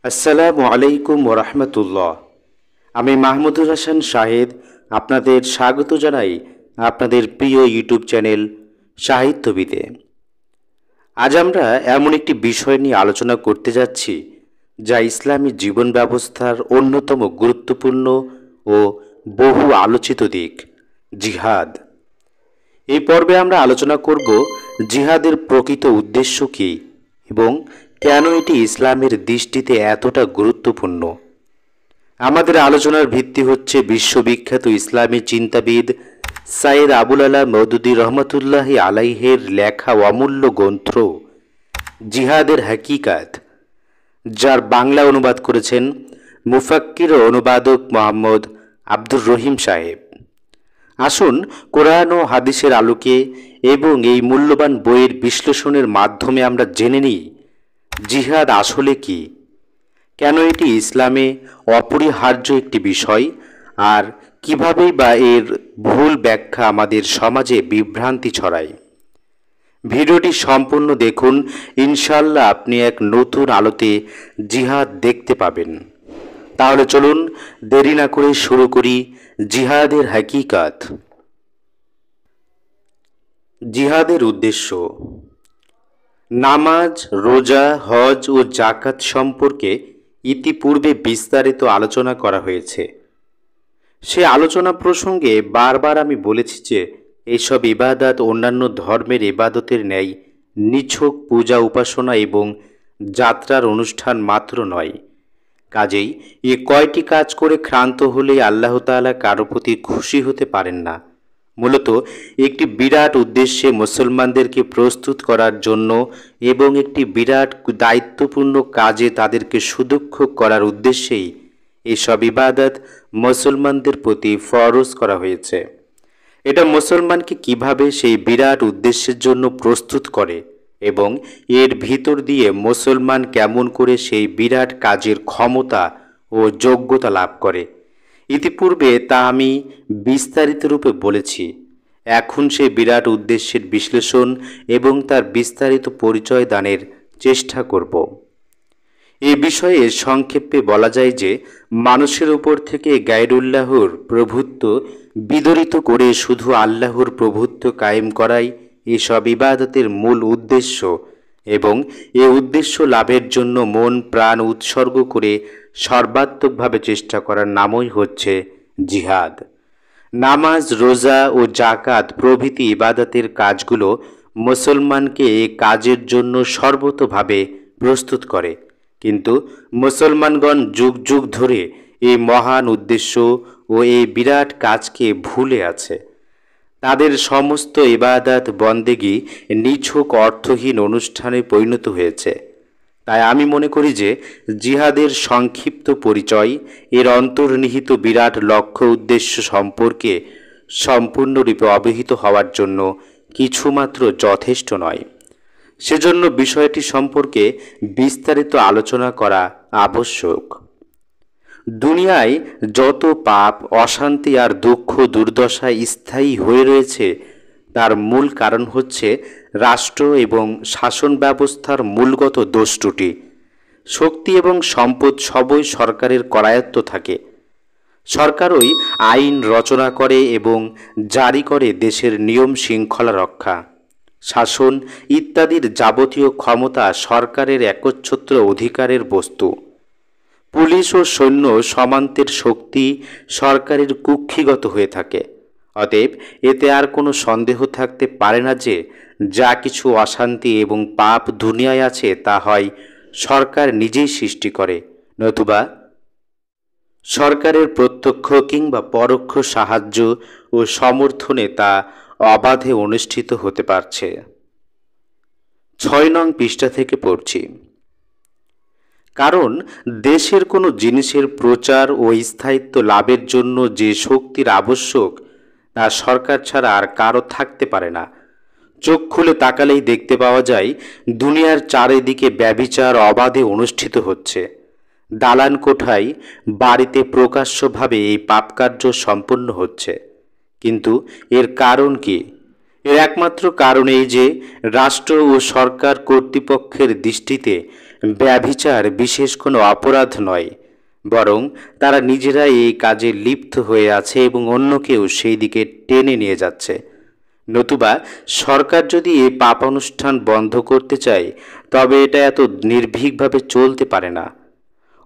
আসসালামু আলাইকুম ওরহমতুল্লাহ। আমি মাহমুদুর হাসান শাহেদ আপনাদের স্বাগত জানাই আপনাদের প্রিয় ইউটিউব চ্যানেল সাহিত্যবিদে। আজ আমরা এমন একটি বিষয় নিয়ে আলোচনা করতে যাচ্ছি যা ইসলামী জীবন ব্যবস্থার অন্যতম গুরুত্বপূর্ণ ও বহু আলোচিত দিক, জিহাদ। এই পর্বে আমরা আলোচনা করব জিহাদের প্রকৃত উদ্দেশ্য কী এবং কেন এটি ইসলামের দৃষ্টিতে এতটা গুরুত্বপূর্ণ। আমাদের আলোচনার ভিত্তি হচ্ছে বিশ্ববিখ্যাত ইসলামী চিন্তাবিদ সাইয়েদ আবুল আলা মওদুদী রহমতুল্লাহি আলাইহের লেখা অমূল্য গ্রন্থ জিহাদের হাকিকাত, যার বাংলা অনুবাদ করেছেন মুফাক্কির ও অনুবাদক মোহাম্মদ আব্দুর রহিম সাহেব। আসুন কোরআন ও হাদিসের আলোকে এবং এই মূল্যবান বইয়ের বিশ্লেষণের মাধ্যমে আমরা জেনে নিই জিহাদ আসলে কি, কেন এটি ইসলামে অপরিহার্য একটি বিষয়, আর কিভাবেই বা এর ভুল ব্যাখ্যা আমাদের সমাজে বিভ্রান্তি ছড়ায়। ভিডিওটি সম্পূর্ণ দেখুন, ইনশাল্লাহ আপনি এক নতুন আলোতে জিহাদ দেখতে পাবেন। তাহলে চলুন দেরি না করে শুরু করি জিহাদের হাকিকাত। জিহাদের উদ্দেশ্য। নামাজ, রোজা, হজ ও জাকাত সম্পর্কে ইতিপূর্বে বিস্তারিত আলোচনা করা হয়েছে। সে আলোচনা প্রসঙ্গে বারবার আমি বলেছি যে এইসব ইবাদত অন্যান্য ধর্মের ইবাদতের ন্যায় নিছক পূজা উপাসনা এবং যাত্রার অনুষ্ঠান মাত্র নয়। কাজেই এ কয়টি কাজ করে ক্ষান্ত হলেই আল্লাহ তাআলা কারো প্রতি খুশি হতে পারেন না। মূলত একটি বিরাট উদ্দেশ্যে মুসলমানদেরকে প্রস্তুত করার জন্য এবং একটি বিরাট দায়িত্বপূর্ণ কাজে তাদেরকে সুদক্ষ করার উদ্দেশ্যেই এসব ইবাদত মুসলমানদের প্রতি ফরজ করা হয়েছে। এটা মুসলমানকে কিভাবে সেই বিরাট উদ্দেশ্যের জন্য প্রস্তুত করে এবং এর ভিতর দিয়ে মুসলমান কেমন করে সেই বিরাট কাজের ক্ষমতা ও যোগ্যতা লাভ করে, ইতিপূর্বে তা আমি বিস্তারিত রূপে বলেছি। এখন সেই বিরাট উদ্দেশ্যের বিশ্লেষণ এবং তার বিস্তারিত পরিচয় দানের চেষ্টা করব। এ বিষয়ে সংক্ষেপে বলা যায় যে মানুষের উপর থেকে গায়রুল্লাহর প্রভুত্ব বিদরিত করে শুধু আল্লাহর প্রভুত্ব কায়েম করাই এসব ইবাদতের মূল উদ্দেশ্য এবং এ উদ্দেশ্য লাভের জন্য মন প্রাণ উৎসর্গ করে সর্বাত্মকভাবে চেষ্টা করার নামই হচ্ছে জিহাদ। নামাজ, রোজা ও জাকাত প্রভৃতি ইবাদতের কাজগুলো মুসলমানকে এ কাজের জন্য সর্বতোভাবে প্রস্তুত করে, কিন্তু মুসলমানগণ যুগ যুগ ধরে এই মহান উদ্দেশ্য ও এই বিরাট কাজকে ভুলে আছে। তাদের সমস্ত ইবাদত বন্দেগী নিছক অর্থহীন অনুষ্ঠানে পরিণত হয়েছে। তাই আমি মনে করি যে জিহাদের সংক্ষিপ্ত পরিচয় এর অন্তর্নিহিত বিরাট লক্ষ্য উদ্দেশ্য সম্পর্কে সম্পূর্ণরূপে অবহিত হওয়ার জন্য কিছুমাত্র যথেষ্ট নয়। সেজন্য বিষয়টি সম্পর্কে বিস্তারিত আলোচনা করা আবশ্যক। দুনিয়ায় যত পাপ, অশান্তি আর দুঃখ দুর্দশা স্থায়ী হয়ে রয়েছে তার মূল কারণ হচ্ছে রাষ্ট্র এবং শাসন ব্যবস্থার মূলগত দোষ ত্রুটি। শক্তি এবং সম্পদ সবই সরকারের করায়ত্ত থাকে। সরকারই আইন রচনা করে এবং জারি করে দেশের নিয়ম শৃঙ্খলা রক্ষা, শাসন ইত্যাদির যাবতীয় ক্ষমতা সরকারের একচ্ছত্র অধিকারের বস্তু। পুলিশ ও সৈন্য সমান্তের শক্তি সরকারের কুক্ষিগত হয়ে থাকে। অতএব এতে আর কোনো সন্দেহ থাকতে পারে না যে যা কিছু অশান্তি এবং পাপ দুনিয়ায় আছে তা হয় সরকার নিজেই সৃষ্টি করে, নতুবা সরকারের প্রত্যক্ষ কিংবা পরোক্ষ সাহায্য ও সমর্থনে তা অবাধে অনুষ্ঠিত হতে পারছে। ৬ নং পৃষ্ঠা থেকে পড়ছি। কারণ দেশের কোনো জিনিসের প্রচার ও স্থায়িত্ব লাভের জন্য যে শক্তির আবশ্যক তা সরকার ছাড়া আর কারো থাকতে পারে না। চোখ খুলে তাকালেই দেখতে পাওয়া যায় দুনিয়ার চারিদিকে ব্যভিচার অবাধে অনুষ্ঠিত হচ্ছে। দালান কোঠায়, বাড়িতে প্রকাশ্যভাবে এই পাপকার্য সম্পন্ন হচ্ছে। কিন্তু এর কারণ কি? এর একমাত্র কারণ এই যে রাষ্ট্র ও সরকার কর্তৃপক্ষের দৃষ্টিতে ব্যভিচার বিশেষ কোনো অপরাধ নয়, বরং তারা নিজেরাই এই কাজে লিপ্ত হয়ে আছে এবং অন্যকেও সেই দিকে টেনে নিয়ে যাচ্ছে। নতুবা সরকার যদি এই পাপানুষ্ঠান বন্ধ করতে চায়, তবে এটা এত নির্ভীকভাবে চলতে পারে না।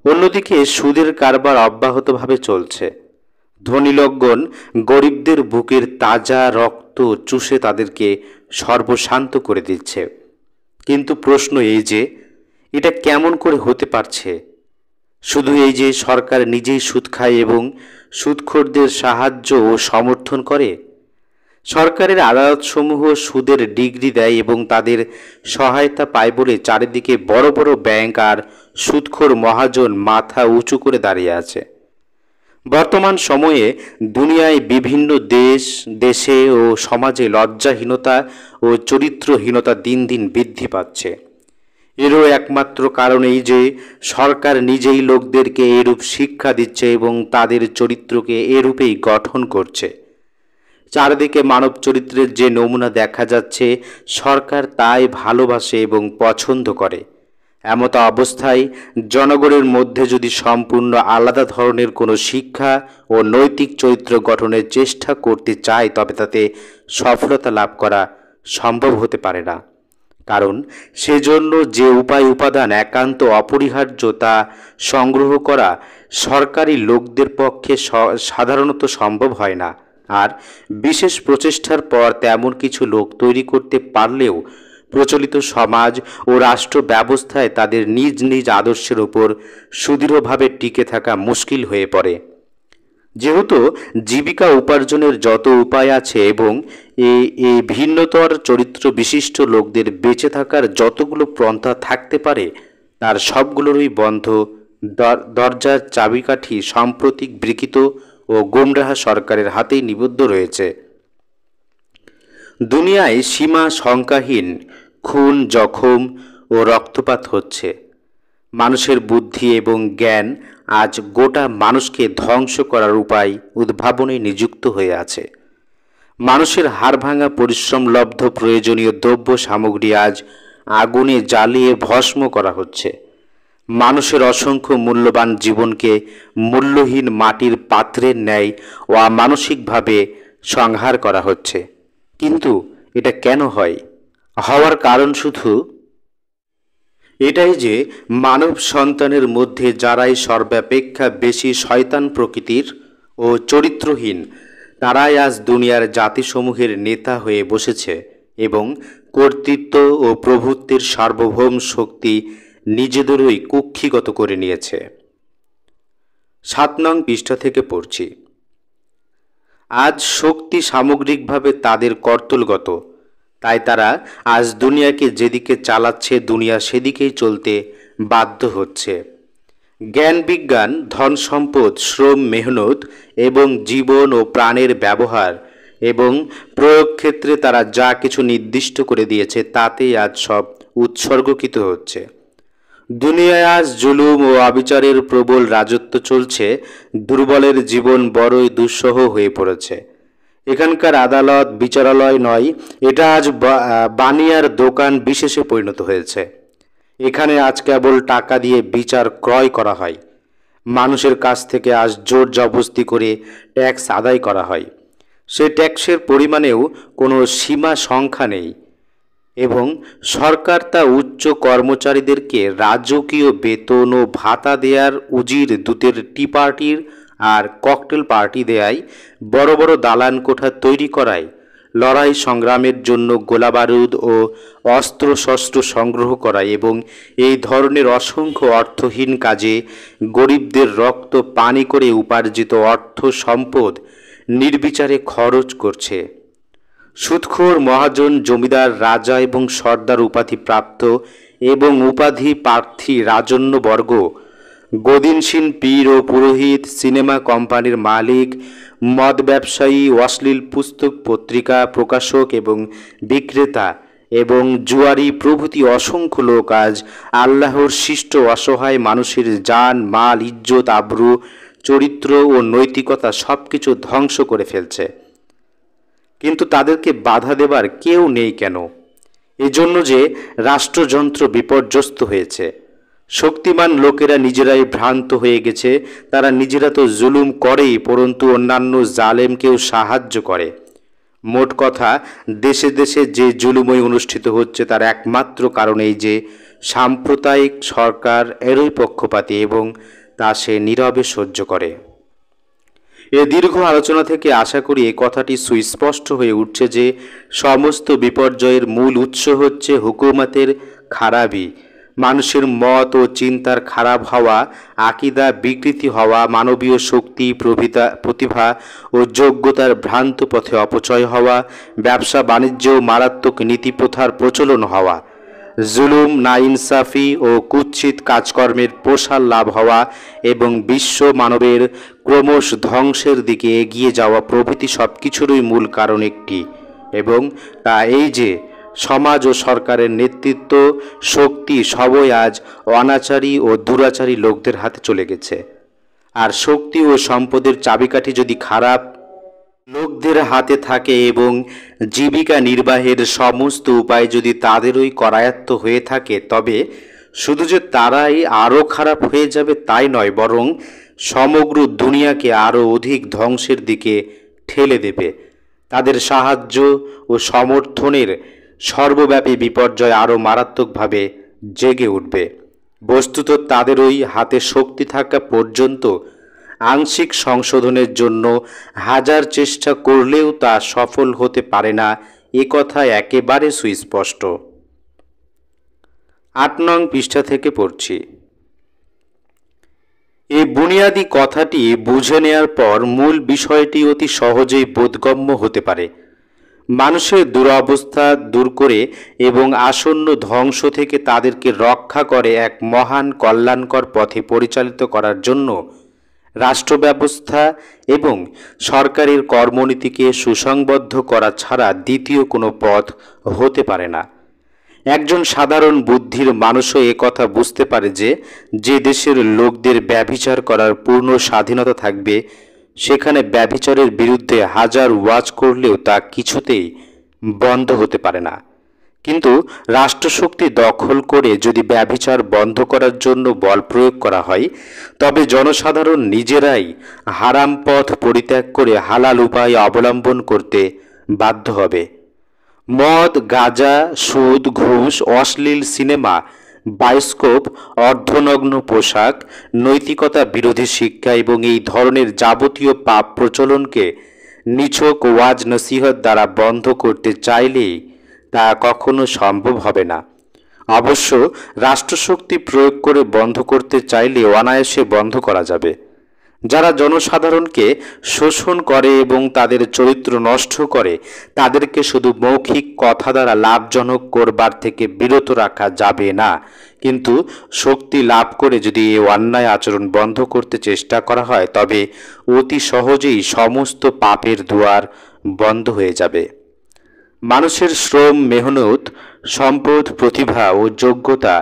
অন্যদিকে সুদের কারবার অব্যাহতভাবে চলছে। ধনী লোকগণ গরিবদের বুকের তাজা রক্ত চুষে তাদেরকে সর্বশান্ত করে দিচ্ছে। কিন্তু প্রশ্ন এই যে, এটা কেমন করে হতে পারছে? শুধু এই যে সরকার নিজেই সুদ খায় এবং সুদখোরদের সাহায্য ও সমর্থন করে। সরকারের আদালতসমূহ সুদের ডিগ্রি দেয় এবং তাদের সহায়তা পায় বলে চারিদিকে বড় বড় ব্যাংক আর সুদখোর মহাজন মাথা উঁচু করে দাঁড়িয়ে আছে। বর্তমান সময়ে দুনিয়ায় বিভিন্ন দেশে ও সমাজে লজ্জাহীনতা ও চরিত্রহীনতা দিন দিন বৃদ্ধি পাচ্ছে। এরও একমাত্র কারণ এই যে সরকার নিজেই লোকদেরকে এরূপ শিক্ষা দিচ্ছে এবং তাদের চরিত্রকে এরূপেই গঠন করছে। চারিদিকে মানব চরিত্রের যে নমুনা দেখা যাচ্ছে, সরকার তাই ভালোবাসে এবং পছন্দ করে। এমত অবস্থায় জনগণের মধ্যে যদি সম্পূর্ণ আলাদা ধরনের কোনো শিক্ষা ও নৈতিক চরিত্র গঠনের চেষ্টা করতে চায়, তবে তাতে সফলতা লাভ করা সম্ভব হতে পারে না। কারণ সেজন্য যে উপাদান একান্ত অপরিহার্য তা সংগ্রহ করা সরকারি লোকদের পক্ষে সাধারণত সম্ভব হয় না। আর বিশেষ প্রচেষ্টার পর তেমন কিছু লোক তৈরি করতে পারলেও প্রচলিত সমাজ ও রাষ্ট্র ব্যবস্থায় তাদের নিজ নিজ আদর্শের উপর সুদৃঢ়ভাবে টিকে থাকা মুশকিল হয়ে পড়ে। যেহেতু জীবিকা উপার্জনের যত উপায় আছে এবং এই ভিন্নতর চরিত্র বিশিষ্ট লোকদের বেঁচে থাকার যতগুলো পন্থা থাকতে পারে, তার সবগুলোরই বন্ধ দরজার চাবিকাঠি সাম্প্রতিক বিকৃত ও গোমরাহা সরকারের হাতেই নিবদ্ধ রয়েছে। দুনিয়ায় সীমা সংখ্যাহীন খুন, জখম ও রক্তপাত হচ্ছে। মানুষের বুদ্ধি এবং জ্ঞান আজ গোটা মানুষকে ধ্বংস করার উপায় উদ্ভাবনে নিযুক্ত হয়ে আছে। মানুষের হাড়ভাঙা পরিশ্রমলব্ধ প্রয়োজনীয় দ্রব্য সামগ্রী আজ আগুনে জ্বালিয়ে ভস্ম করা হচ্ছে। মানুষের অসংখ্য মূল্যবান জীবনকে মূল্যহীন মাটির পাত্রের ন্যায় ও মানসিকভাবে সংহার করা হচ্ছে। কিন্তু এটা কেন হয়? হওয়ার কারণ শুধু এটাই যে মানব সন্তানের মধ্যে যারাই সর্বাপেক্ষা বেশি শয়তান প্রকৃতির ও চরিত্রহীন, তারাই আজ দুনিয়ার জাতিসমূহের নেতা হয়ে বসেছে এবং কর্তৃত্ব ও প্রভুত্বের সার্বভৌম শক্তি নিজেদেরই কুক্ষিগত করে নিয়েছে। 7 নং পৃষ্ঠা থেকে পড়ছি। আজ শক্তি সামগ্রিকভাবে তাদের কর্তলগত, তাই তারা আজ দুনিয়াকে যেদিকে চালাচ্ছে, দুনিয়া সেদিকেই চলতে বাধ্য হচ্ছে। জ্ঞান বিজ্ঞান, ধন সম্পদ, শ্রম মেহনত এবং জীবন ও প্রাণের ব্যবহার এবং প্রয়োগ ক্ষেত্রে তারা যা কিছু নির্দিষ্ট করে দিয়েছে, তাতেই আজ সব উৎসর্গকৃত হচ্ছে। দুনিয়ায় আজ জুলুম ও অবিচারের প্রবল রাজত্ব চলছে। দুর্বলের জীবন বড়ই দুঃসহ হয়ে পড়েছে। এখানকার আদালত বিচারালয় নয়, এটা আজ বানিয়ার দোকান বিশেষে পরিণত হয়েছে। এখানে আজ কেবল টাকা দিয়ে বিচার ক্রয় করা হয়। মানুষের কাছ থেকে আজ জোর জবরদস্তি করে ট্যাক্স আদায় করা হয়। সে ট্যাক্সের পরিমাণেও কোনো সীমা সংখ্যা নেই এবং সরকার তা উচ্চ কর্মচারীদেরকে রাজকীয় বেতন ও ভাতা দেয়ার, উজির দূতের টি পার্টির আর ককটেল পার্টি দেয়ায়, বড় বড় দালান কোঠা তৈরি করায়, লড়াই সংগ্রামের জন্য গোলাবারুদ ও অস্ত্রশস্ত্র সংগ্রহ করায় এবং এই ধরনের অসংখ্য অর্থহীন কাজে গরিবদের রক্ত পানি করে উপার্জিত অর্থ সম্পদ নির্বিচারে খরচ করছে। সুদখোর মহাজন, জমিদার, রাজা এবং সর্দার উপাধি প্রাপ্ত এবং উপাধি প্রার্থী রাজন্যবর্গ, গদিনসীন পীর ও পুরোহিত, সিনেমা কোম্পানির মালিক, মদ ব্যবসায়ী, অশ্লীল পুস্তক পত্রিকা প্রকাশক এবং বিক্রেতা এবং জুয়ারি প্রভৃতি অসংখ্য লোক আজ আল্লাহর সৃষ্ট অসহায় মানুষের জান, মাল, ইজ্জত, আবরু, চরিত্র ও নৈতিকতা সব কিছু ধ্বংস করে ফেলছে। কিন্তু তাদেরকে বাধা দেবার কেউ নেই কেন? এজন্য যে রাষ্ট্রযন্ত্র বিপর্যস্ত হয়েছে। শক্তিমান লোকেরা নিজেরাই ভ্রান্ত হয়ে গেছে। তারা নিজেরা তো জুলুম করেই, পরন্তু অন্যান্য জালেমকেও সাহায্য করে। মোট কথা, দেশে দেশে যে জুলুমই অনুষ্ঠিত হচ্ছে তার একমাত্র কারণ এই যে সাম্প্রদায়িক সরকার এরই পক্ষপাতী এবং তা সে নীরবে সহ্য করে। এ দীর্ঘ আলোচনা থেকে আশা করি এই কথাটি সুস্পষ্ট হয়ে উঠছে যে সমস্ত বিপর্যয়ের মূল উৎস হচ্ছে হুকুমতের খারাপই। মানুষের মত ও চিন্তার খারাপ হওয়া, আকিদা বিকৃতি হওয়া, মানবীয় শক্তি প্রতিভা ও যোগ্যতার ভ্রান্ত পথে অপচয় হওয়া, ব্যবসা বাণিজ্য ও মারাত্মক নীতিপ্রথার প্রচলন হওয়া, জুলুম, নাইনসাফি ও কুৎসিত কাজকর্মের প্রসার লাভ হওয়া এবং বিশ্ব মানবের ক্রমশ ধ্বংসের দিকে এগিয়ে যাওয়া প্রভৃতি সবকিছুরই মূল কারণ একটি, এবং তা এই যে সমাজ ও সরকারের নেতৃত্ব শক্তি সবই আজ অনাচারী ও দুরাচারী লোকদের হাতে চলে গেছে। আর শক্তি ও সম্পদের চাবিকাঠি যদি খারাপ লোকদের হাতে থাকে এবং জীবিকা নির্বাহের সমস্ত উপায় যদি তাদেরই করায়ত্ত হয়ে থাকে, তবে শুধু যে তারাই আরও খারাপ হয়ে যাবে তাই নয়, বরং সমগ্র দুনিয়াকে আরও অধিক ধ্বংসের দিকে ঠেলে দেবে। তাদের সাহায্য ও সমর্থনের সর্বব্যাপী বিপর্যয় আরও মারাত্মকভাবে জেগে উঠবে। বস্তুত তাদেরই হাতে শক্তি থাকা পর্যন্ত আংশিক সংশোধনের জন্য হাজার চেষ্টা করলেও তা সফল হতে পারে না, এ কথা একেবারে সুস্পষ্ট। ৮ নং পৃষ্ঠা থেকে পড়ছি। এই বুনিয়াদি কথাটি বুঝে নেয়ার পর মূল বিষয়টি অতি সহজেই বোধগম্য হতে পারে। মানুষের দুরবস্থা দূর করে এবং আসন্ন ধ্বংস থেকে তাদেরকে রক্ষা করে এক মহান কল্যাণকর পথে পরিচালিত করার জন্য রাষ্ট্র ব্যবস্থা এবং সরকারের কর্মনীতিকে সুসংবদ্ধ করা ছাড়া দ্বিতীয় কোনো পথ হতে পারে না। একজন সাধারণ বুদ্ধির মানুষও একথা বুঝতে পারে যে যে দেশের লোকদের ব্যভিচার করার পূর্ণ স্বাধীনতা থাকবে, সেখানে ব্যভিচারের বিরুদ্ধে হাজার ওয়াজ করলেও তা কিছুতেই বন্ধ হতে পারে না। কিন্তু রাষ্ট্রশক্তি দখল করে যদি ব্যভিচার বন্ধ করার জন্য বল প্রয়োগ করা হয়, তবে জনসাধারণ নিজেরাই হারাম পথ পরিত্যাগ করে হালাল উপায় অবলম্বন করতে বাধ্য হবে। মদ, গাঁজা, সুদ, ঘুষ, অশ্লীল সিনেমা, বায়োস্কোপ, অর্ধনগ্ন পোশাক, নৈতিকতা বিরোধী শিক্ষা এবং এই ধরনের যাবতীয় পাপ প্রচলনকে নিছক ওয়াজ নসিহত দ্বারা বন্ধ করতে চাইলেই তা কখনো সম্ভব হবে না। অবশ্য রাষ্ট্রশক্তি প্রয়োগ করে বন্ধ করতে চাইলে অনায়াসে বন্ধ করা যাবে। যারা জনসাধারণকে শোষণ করে এবং তাদের চরিত্র নষ্ট করে, তাদেরকে শুধু মৌখিক কথা দ্বারা লাভজনক করবার থেকে বিরত রাখা যাবে না, কিন্তু শক্তি লাভ করে যদি এই অন্যায় আচরণ বন্ধ করতে চেষ্টা করা হয়, তবে অতি সহজেই সমস্ত পাপের দুয়ার বন্ধ হয়ে যাবে। মানুষের শ্রম, মেহনত, সম্পদ, প্রতিভা ও যোগ্যতা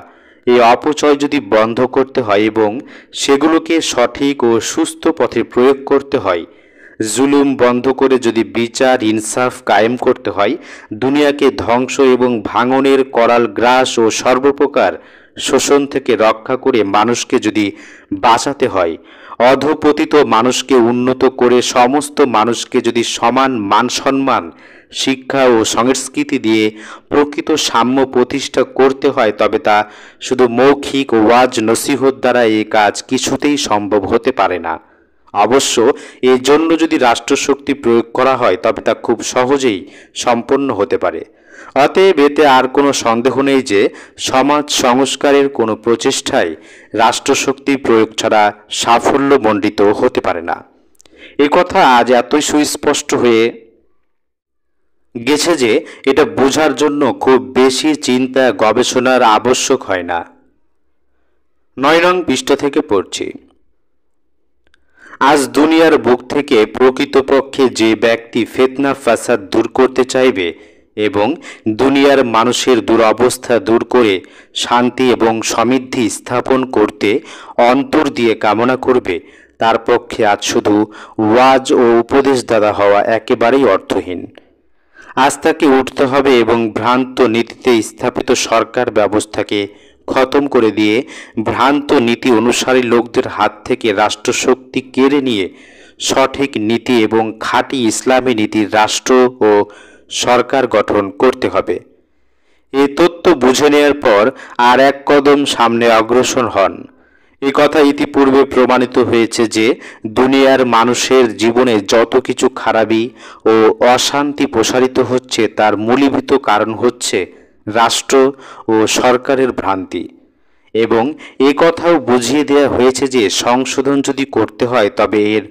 এই অপচয় যদি বন্ধ করতে হয় এবং সেগুলোকে সঠিক ও সুস্থ পথে প্রয়োগ করতে হয়, জুলুম বন্ধ করে যদি বিচার ইনসাফ কায়েম করতে হয়, দুনিয়াকে ধ্বংস এবং ভাঙনের করাল গ্রাস ও সর্বপ্রকার শোষণ থেকে রক্ষা করে মানুষকে যদি বাঁচাতে হয়, অধঃপতিত মানুষকে উন্নত করে সমস্ত মানুষকে যদি সমান মান সম্মান, শিক্ষা ও সংস্কৃতি দিয়ে প্রকৃত সাম্য প্রতিষ্ঠা করতে হয়, তবে তা শুধু মৌখিক ওয়াজ নসিহত দ্বারা এই কাজ কিছুতেই সম্ভব হতে পারে না। অবশ্য এই জন্য যদি রাষ্ট্রশক্তি প্রয়োগ করা হয়, তবে তা খুব সহজেই সম্পন্ন হতে পারে। অতএব এতে আর কোনো সন্দেহ নেই যে সমাজ সংস্কারের কোনো প্রচেষ্টাই রাষ্ট্রশক্তি প্রয়োগ ছাড়া সাফল্যমণ্ডিত হতে পারে না। এ কথা আজ এতই সুস্পষ্ট হয়ে গেছে যে এটা বোঝার জন্য খুব বেশি চিন্তা গবেষণার আবশ্যক হয় না। ৯ নং পৃষ্ঠা থেকে পড়ছি। আজ দুনিয়ার বুক থেকে প্রকৃতপক্ষে যে ব্যক্তি ফিতনা ফাসাদ দূর করতে চাইবে এবং দুনিয়ার মানুষের দুরবস্থা দূর করে শান্তি এবং সমৃদ্ধি স্থাপন করতে অন্তর দিয়ে কামনা করবে, তার পক্ষে আজ শুধু ওয়াজ ও উপদেশদাতা হওয়া একেবারেই অর্থহীন। আজ তাকে উঠতে হবে এবং ভ্রান্ত নীতিতে স্থাপিত সরকার ব্যবস্থাকে খতম করে দিয়ে ভ্রান্ত নীতি অনুসারী লোকদের হাত থেকে রাষ্ট্রশক্তি কেড়ে নিয়ে সঠিক নীতি এবং খাঁটি ইসলামী নীতির রাষ্ট্র ও সরকার গঠন করতে হবে। এই তথ্য বুঝে নেওয়ার পর আর এক কদম সামনে অগ্রসর হন। এই কথা ইতিপূর্বে প্রমাণিত হয়েছে যে দুনিয়ার মানুষের জীবনে যত কিছু খারাপি ও অশান্তি প্রসারিত হচ্ছে তার মূলীভূত কারণ হচ্ছে রাষ্ট্র ও সরকারের ভ্রান্তি। এবং এ কথাও বুঝিয়ে দেওয়া হয়েছে যে সংশোধন যদি করতে হয় তবে এর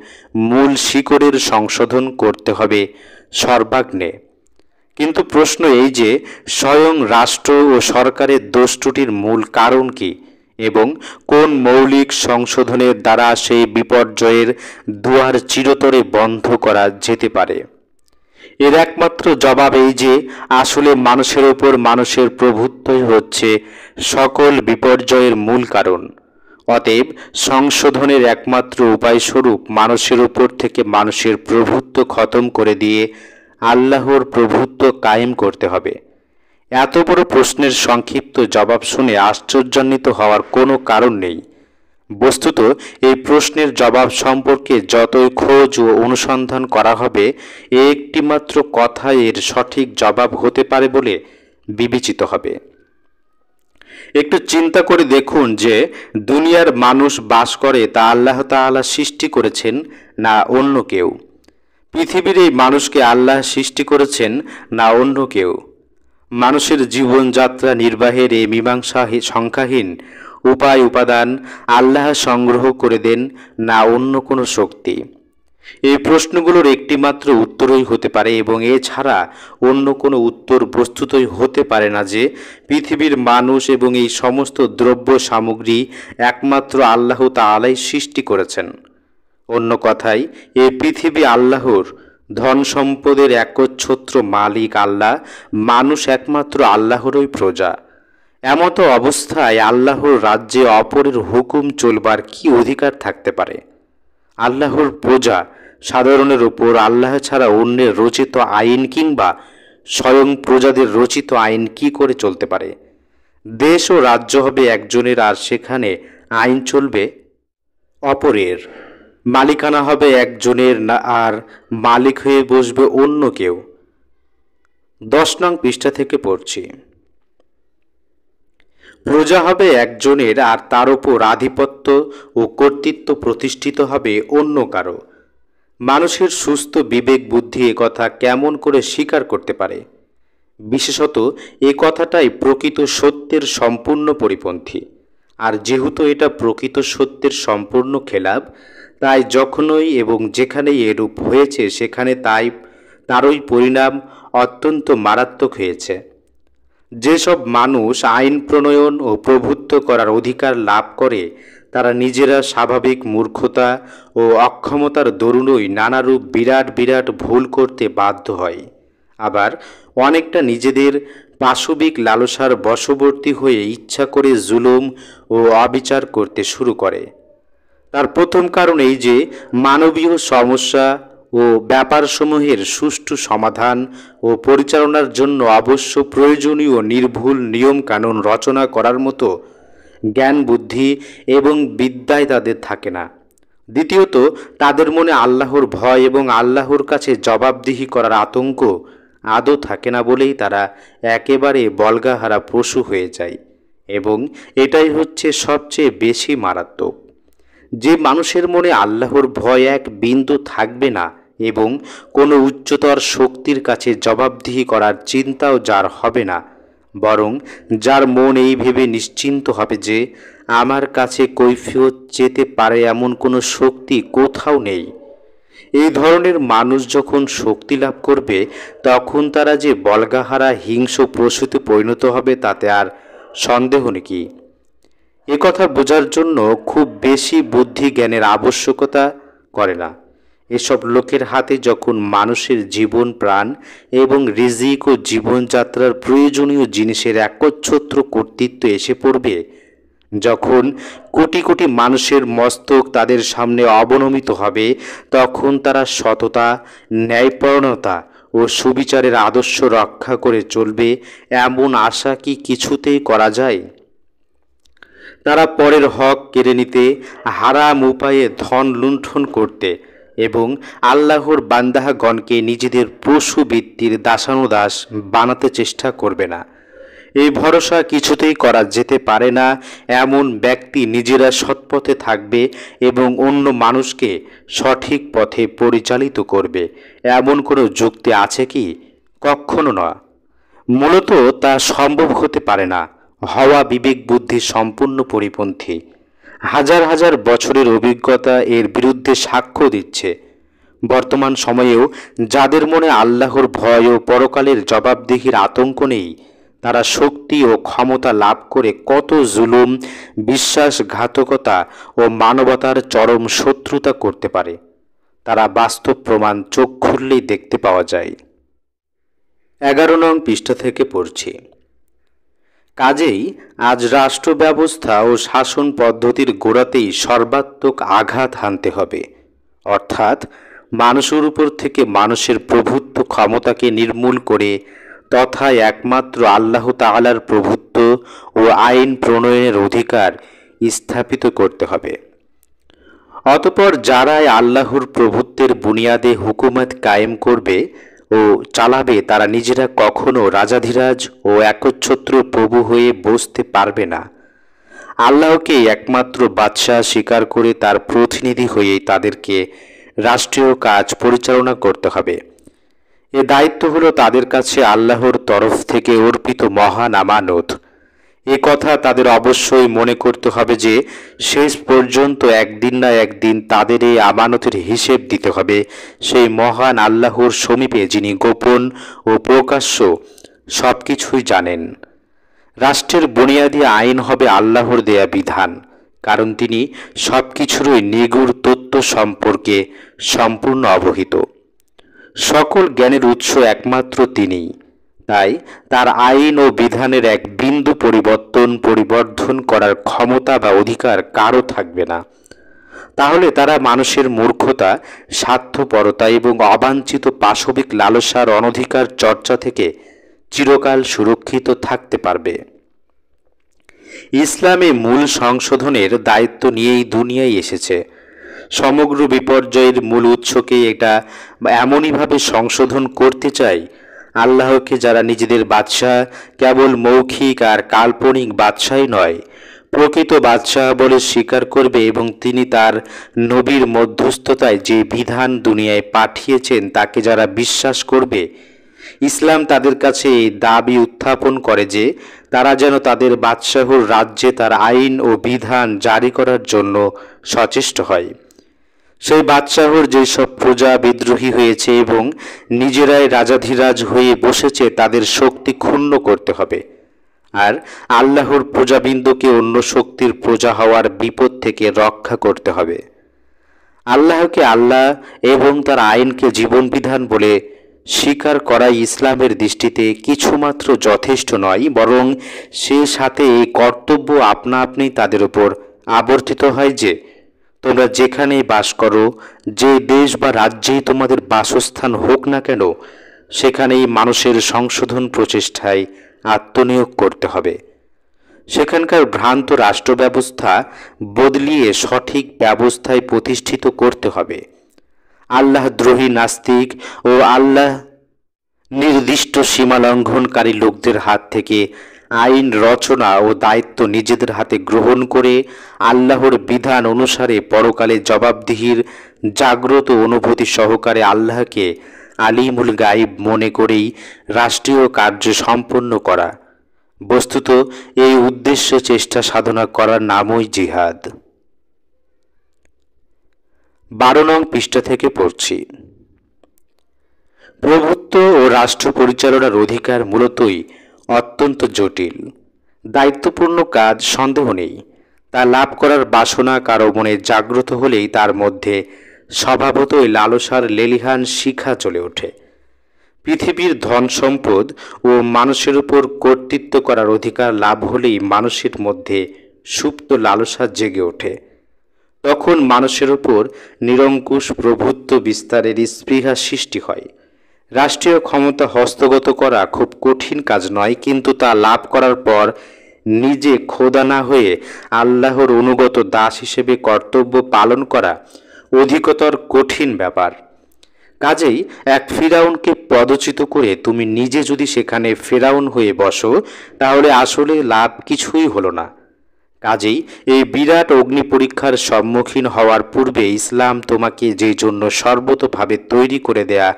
মূল শিকড়ের সংশোধন করতে হবে সর্বাগ্রে। কিন্তু প্রশ্ন এই যে স্বয়ং রাষ্ট্র ও সরকারের দোষ ত্রুটির মূল কারণ কি এবং কোন মৌলিক সংশোধনের দ্বারা সেই বিপর্যয়ের দুয়ার চিরতরে বন্ধ করা যেতে পারে। এর একমাত্র জবাব এই যে আসলে মানুষের ওপর মানুষের প্রভুত্বই হচ্ছে সকল বিপর্যয়ের মূল কারণ। অতএব সংশোধনের একমাত্র উপায়স্বরূপ মানুষের উপর থেকে মানুষের প্রভুত্ব খতম করে দিয়ে আল্লাহর প্রভুত্ব কায়েম করতে হবে। এত বড় প্রশ্নের সংক্ষিপ্ত জবাব শুনে আশ্চর্যান্বিত হওয়ার কোনো কারণ নেই। বস্তুত এই প্রশ্নের জবাব সম্পর্কে যতই খোঁজ ও অনুসন্ধান করা হবে একটিমাত্র কথা এর সঠিক জবাব হতে পারে বলে বিবেচিত হবে। একটু চিন্তা করে দেখুন যে দুনিয়ার মানুষ বাস করে তা আল্লাহ তাআলা সৃষ্টি করেছেন না অন্য কেউ? পৃথিবীর এই মানুষকে আল্লাহ সৃষ্টি করেছেন না অন্য কেউ? মানুষের জীবনযাত্রা নির্বাহের এই মীমাংসা সংখ্যাহীন উপায় উপাদান আল্লাহ সংগ্রহ করে দেন না অন্য কোনো শক্তি? এই প্রশ্নগুলোর একটিমাত্র উত্তরই হতে পারে এবং এছাড়া অন্য কোনো উত্তর বস্তুতই হতে পারে না যে পৃথিবীর মানুষ এবং এই সমস্ত দ্রব্য সামগ্রী একমাত্র আল্লাহ তাআলাই সৃষ্টি করেছেন। অন্য কথায় এই পৃথিবী আল্লাহর, ধন সম্পদের একচ্ছত্র মালিক আল্লাহ, মানুষ একমাত্র আল্লাহরই প্রজা। এমতো অবস্থায় আল্লাহর রাজ্যে অপরের হুকুম চলবার কি অধিকার থাকতে পারে? আল্লাহর প্রজা সাধারণের উপর আল্লাহ ছাড়া অন্যের রচিত আইন কিংবা স্বয়ং প্রজাদের রচিত আইন কি করে চলতে পারে? দেশ ও রাজ্য হবে একজনের আর সেখানে আইন চলবে অপরের। মালিকানা হবে একজনের না আর মালিক হয়ে বসবে অন্য কেউ। 10 নং পৃষ্ঠা থেকে পড়ছি। প্রজা হবে একজনের আর তার উপর আধিপত্য ও কর্তৃত্ব প্রতিষ্ঠিত হবে অন্য কারো। মানুষের সুস্থ বিবেক বুদ্ধি একথা কেমন করে স্বীকার করতে পারে? বিশেষত এ কথাটাই প্রকৃত সত্যের সম্পূর্ণ পরিপন্থী। আর যেহেতু এটা প্রকৃত সত্যের সম্পূর্ণ খেলাপ, তাই যখনই এবং যেখানেই এরূপ হয়েছে সেখানে তারই পরিণাম অত্যন্ত মারাত্মক হয়েছে। যেসব মানুষ আইন প্রণয়ন ও প্রভুত্ব করার অধিকার লাভ করে তারা নিজেরা স্বাভাবিক মূর্খতা ও অক্ষমতার দরুনই নানারূপ বিরাট বিরাট ভুল করতে বাধ্য হয়। আবার অনেকটা নিজেদের পাশবিক লালসার বশবর্তী হয়ে ইচ্ছা করে জুলুম ও অবিচার করতে শুরু করে। তার প্রথম কারণ এই যে মানবীয় সমস্যা ও ব্যাপারসমূহের সুষ্ঠু সমাধান ও পরিচালনার জন্য অবশ্য প্রয়োজনীয় নির্ভুল নিয়মকানুন রচনা করার মতো জ্ঞান বুদ্ধি এবং বিদ্যায় তাদের থাকে না। দ্বিতীয়ত তাদের মনে আল্লাহর ভয় এবং আল্লাহর কাছে জবাবদিহি করার আতঙ্ক আদৌ থাকে না বলেই তারা একেবারে বল্গাহারা পশু হয়ে যায়। এবং এটাই হচ্ছে সবচেয়ে বেশি মারাত্মক। যে মানুষের মনে আল্লাহর ভয় এক বিন্দু থাকবে না এবং কোনো উচ্চতর শক্তির কাছে জবাবদিহি করার চিন্তাও যার হবে না, বরং যার মন এই ভেবে নিশ্চিন্ত হবে যে আমার কাছে কৈফিয়ত যেতে পারে এমন কোনো শক্তি কোথাও নেই, এই ধরনের মানুষ যখন শক্তি লাভ করবে তখন তারা যে বল্গাহারা হিংস্র পশুতে পরিণত হবে তাতে আর সন্দেহ নেই। কথা বোঝার জন্য খুব বেশি বুদ্ধি জ্ঞানের আবশ্যকতা করে না। এসব লোকের হাতে যখন মানুষের জীবন প্রাণ এবং রিজিক ও জীবনযাত্রার প্রয়োজনীয় জিনিসের একচ্ছত্র কর্তৃত্ব এসে পড়বে, যখন কোটি কোটি মানুষের মস্তক তাদের সামনে অবনমিত হবে, তখন তারা সততা, ন্যায়পরায়ণতা ও সুবিচারের আদর্শ রক্ষা করে চলবে এমন আশা কি কিছুতেই করা যায়? তারা পরের হক কেড়ে নিতে, হারাম উপায়ে ধন লুণ্ঠন করতে এবং আল্লাহর বান্দাগণকে নিজেদের পশুবৃত্তির দাসানুদাস বানাতে চেষ্টা করবে না। এই ভরসা কিছুতেই করা যেতে পারে না। এমন ব্যক্তি নিজেরা সৎপথে থাকবে এবং অন্য মানুষকে সঠিক পথে পরিচালিত করবে, এমন কোনো যুক্তি আছে কি? কখনো না। মূলত তা সম্ভব হতে পারে না। হওয়া বিবেক বুদ্ধি সম্পূর্ণ পরিপন্থী। হাজার হাজার বছরের অভিজ্ঞতা এর বিরুদ্ধে সাক্ষ্য দিচ্ছে। বর্তমান সময়েও যাদের মনে আল্লাহর ভয় ও পরকালের জবাবদিহির আতঙ্ক নেই, তারা শক্তি ও ক্ষমতা লাভ করে কত জুলুম, বিশ্বাসঘাতকতা ও মানবতার চরম শত্রুতা করতে পারে, তারা বাস্তব প্রমাণ চোখ খুললেই দেখতে পাওয়া যায়। 11 নং পৃষ্ঠা থেকে পড়ছি। কাজেই আজ রাষ্ট্র ব্যবস্থা ও শাসন পদ্ধতির গোড়াতেই সর্বাত্মক আঘাত হানতে হবে, অর্থাৎ মানুষের উপর থেকে মানুষের প্রভুত্ব ক্ষমতাকে নির্মূল করে তথা একমাত্র আল্লাহ তাআলার প্রভুত্ব ও আইন প্রণয়নের অধিকার স্থাপিত করতে হবে। অতঃপর যারাই আল্লাহর প্রভুত্বের বুনিয়াদে হুকুমত কায়েম করবে ও চালাবে, তারা নিজেরা কখনো রাজাধিরাজ ও একচ্ছত্র প্রভু হয়ে বসতে পারবে না। আল্লাহকে একমাত্র বাদশাহ স্বীকার করে তার প্রতিনিধি হয়েই তাদেরকে রাষ্ট্রীয় কাজ পরিচালনা করতে হবে। এ দায়িত্ব হলো তাদের কাছে আল্লাহর তরফ থেকে অর্পিত মহান আমানত। এ কথা তাদের অবশ্যই মনে করতে হবে যে শেষ পর্যন্ত একদিন না একদিন তাদের এই আমানতের হিসেব দিতে হবে সেই মহান আল্লাহর সমীপে, যিনি গোপন ও প্রকাশ্য সব কিছুই জানেন। রাষ্ট্রের বুনিয়াদী আইন হবে আল্লাহর দেয়া বিধান, কারণ তিনি সব কিছুরই নিগুড় তত্ত্ব সম্পর্কে সম্পূর্ণ অবহিত। সকল জ্ঞানের উৎস একমাত্র তিনিই। তাই তার আইন ও বিধানের এক বিন্দু পরিবর্ধন করার ক্ষমতা বা অধিকার কারও থাকবে না। তাহলে তারা মানুষের মূর্খতা, স্বার্থপরতা এবং অবাঞ্ছিত পাশবিক লালসার অনধিকার চর্চা থেকে চিরকাল সুরক্ষিত থাকতে পারবে। ইসলামে মূল সংশোধনের দায়িত্ব নিয়েই দুনিয়ায় এসেছে। সমগ্র বিপর্যয়ের মূল উৎসকে এটা এমনইভাবে সংশোধন করতে চাই, আল্লাহকে যারা নিজেদের বাদশাহ কেবল মৌখিক আর কাল্পনিক বাদশাহই নয়, প্রকৃত বাদশাহ বলে স্বীকার করবে এবং তিনি তার নবীর মধ্যস্থতায় যে বিধান দুনিয়ায় পাঠিয়েছেন তাকে যারা বিশ্বাস করবে, ইসলাম তাদের কাছে এই দাবি উত্থাপন করে যে তারা যেন তাদের বাদশাহর রাজ্যে তার আইন ও বিধান জারি করার জন্য সচেষ্ট হয়। সেই বাদশাহর যেসব প্রজা বিদ্রোহী হয়েছে এবং নিজেরাই রাজাধিরাজ হয়ে বসেছে, তাদের শক্তি ক্ষুণ্ণ করতে হবে, আর আল্লাহর প্রজাবৃন্দকে অন্য শক্তির প্রজা হওয়ার বিপদ থেকে রক্ষা করতে হবে। আল্লাহকে আল্লাহ এবং তার আইনকে জীবন বিধান বলে স্বীকার করাই ইসলামের দৃষ্টিতে কিছুমাত্র যথেষ্ট নয়, বরং সে সাথে এই কর্তব্য আপনা আপনি তাদের উপর আবর্তিত হয় যে তোমরা যেখানেই বাস করো, যে দেশ বা রাজ্যেই তোমাদের বাসস্থান হোক না কেন, সেখানেই মানুষের সংশোধন প্রচেষ্টায় আত্মনিয়োগ করতে হবে। সেখানকার ভ্রান্ত রাষ্ট্র ব্যবস্থা বদলিয়ে সঠিক ব্যবস্থায় প্রতিষ্ঠিত করতে হবে। আল্লাহদ্রোহী নাস্তিক ও আল্লাহ নির্দিষ্ট সীমা লঙ্ঘনকারী লোকদের হাত থেকে আইন রচনা ও দায়িত্ব নিজেদের হাতে গ্রহণ করে আল্লাহর বিধান অনুসারে পরকালে জবাবদিহির জাগ্রত অনুভূতি সহকারে আল্লাহকে আলিমুল গাইব মনে করেই রাষ্ট্রীয় কার্য সম্পন্ন করা। বস্তুত এই উদ্দেশ্যে চেষ্টা সাধনা করার নামই জিহাদ। 12 নং পৃষ্ঠা থেকে পড়ছি। প্রভুত্ব ও রাষ্ট্র পরিচালনার অধিকার মূলতই অত্যন্ত জটিল, দায়িত্বপূর্ণ কাজ, সন্দেহ নেই। তা লাভ করার বাসনা কারো মনে জাগ্রত হলেই তার মধ্যে স্বভাবতই লালসার লেলিহান শিখা চলে ওঠে। পৃথিবীর ধন সম্পদ ও মানুষের উপর কর্তৃত্ব করার অধিকার লাভ হলেই মানুষের মধ্যে সুপ্ত লালসা জেগে ওঠে। তখন মানুষের উপর নিরঙ্কুশ প্রভুত্ব বিস্তারের স্পৃহা সৃষ্টি হয়। রাষ্ট্রীয় ক্ষমতা হস্তগত করা খুব কঠিন কাজ নয়, কিন্তু তা লাভ করার পর নিজে খোদা না হয়ে আল্লাহর অনুগত দাস হিসেবে কর্তব্য পালন করা অধিকতর কঠিন ব্যাপার। কাজেই এক ফিরাউনকে পদচ্যুত করে তুমি নিজে যদি সেখানে ফেরাউন হয়ে বসো, তাহলে আসলে লাভ কিছুই হলো না। কাজেই এই বিরাট অগ্নি পরীক্ষার সম্মুখীন হওয়ার পূর্বে ইসলাম তোমাকে যে জন্য সর্বতোভাবে তৈরি করে দেয়া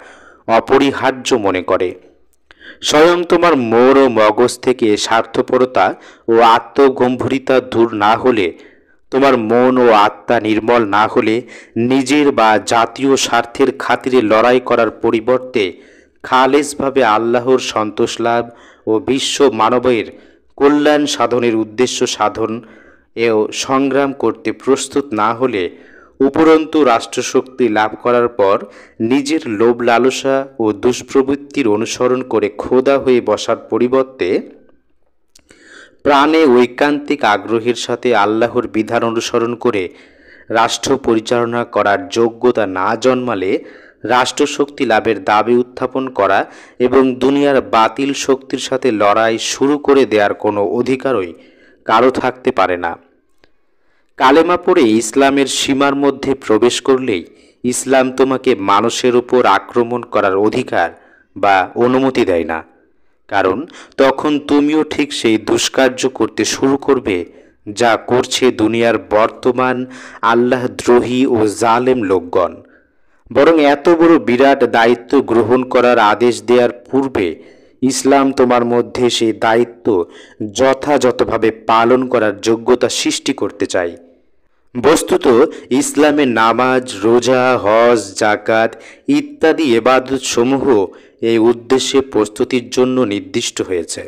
অপরিহার্য মনে করে। স্বয়ং তোমার মন ও মগজ থেকে স্বার্থপরতা ও আত্মগম্ভীরতা দূর না হলে, তোমার মন ও আত্মা নির্মল না হলে, নিজের বা জাতীয় স্বার্থের খাতিরে লড়াই করার পরিবর্তে খালেসভাবে আল্লাহর সন্তোষ লাভ ও বিশ্ব মানবের কল্যাণ সাধনের উদ্দেশ্য সাধন এও সংগ্রাম করতে প্রস্তুত না হলে, উপরন্তু রাষ্ট্রশক্তি লাভ করার পর নিজের লোভ লালসা ও দুষ্প্রবৃত্তির অনুসরণ করে খোদা হয়ে বসার পরিবর্তে প্রাণে ঐকান্তিক আগ্রহের সাথে আল্লাহর বিধান অনুসরণ করে রাষ্ট্র পরিচালনা করার যোগ্যতা না জন্মালে, রাষ্ট্রশক্তি লাভের দাবি উত্থাপন করা এবং দুনিয়ার বাতিল শক্তির সাথে লড়াই শুরু করে দেওয়ার কোনো অধিকারই কারো থাকতে পারে না। কালেমা পড়ে ইসলামের সীমার মধ্যে প্রবেশ করলেই ইসলাম তোমাকে মানুষের উপর আক্রমণ করার অধিকার বা অনুমতি দেয় না, কারণ তখন তুমিও ঠিক সেই দুষ্কার্য করতে শুরু করবে যা করছে দুনিয়ার বর্তমান আল্লাহদ্রোহী ও জালেম লোকগণ। বরং এত বড় বিরাট দায়িত্ব গ্রহণ করার আদেশ দেওয়ার পূর্বে ইসলাম তোমার মধ্যে সেই দায়িত্ব যথাযথভাবে পালন করার যোগ্যতা সৃষ্টি করতে চায়। বস্তুত ইসলামে নামাজ, রোজা, হজ, জাকাত ইত্যাদি ইবাদত সমূহ এই উদ্দেশ্যে প্রস্তুতির জন্য নির্দিষ্ট হয়েছে।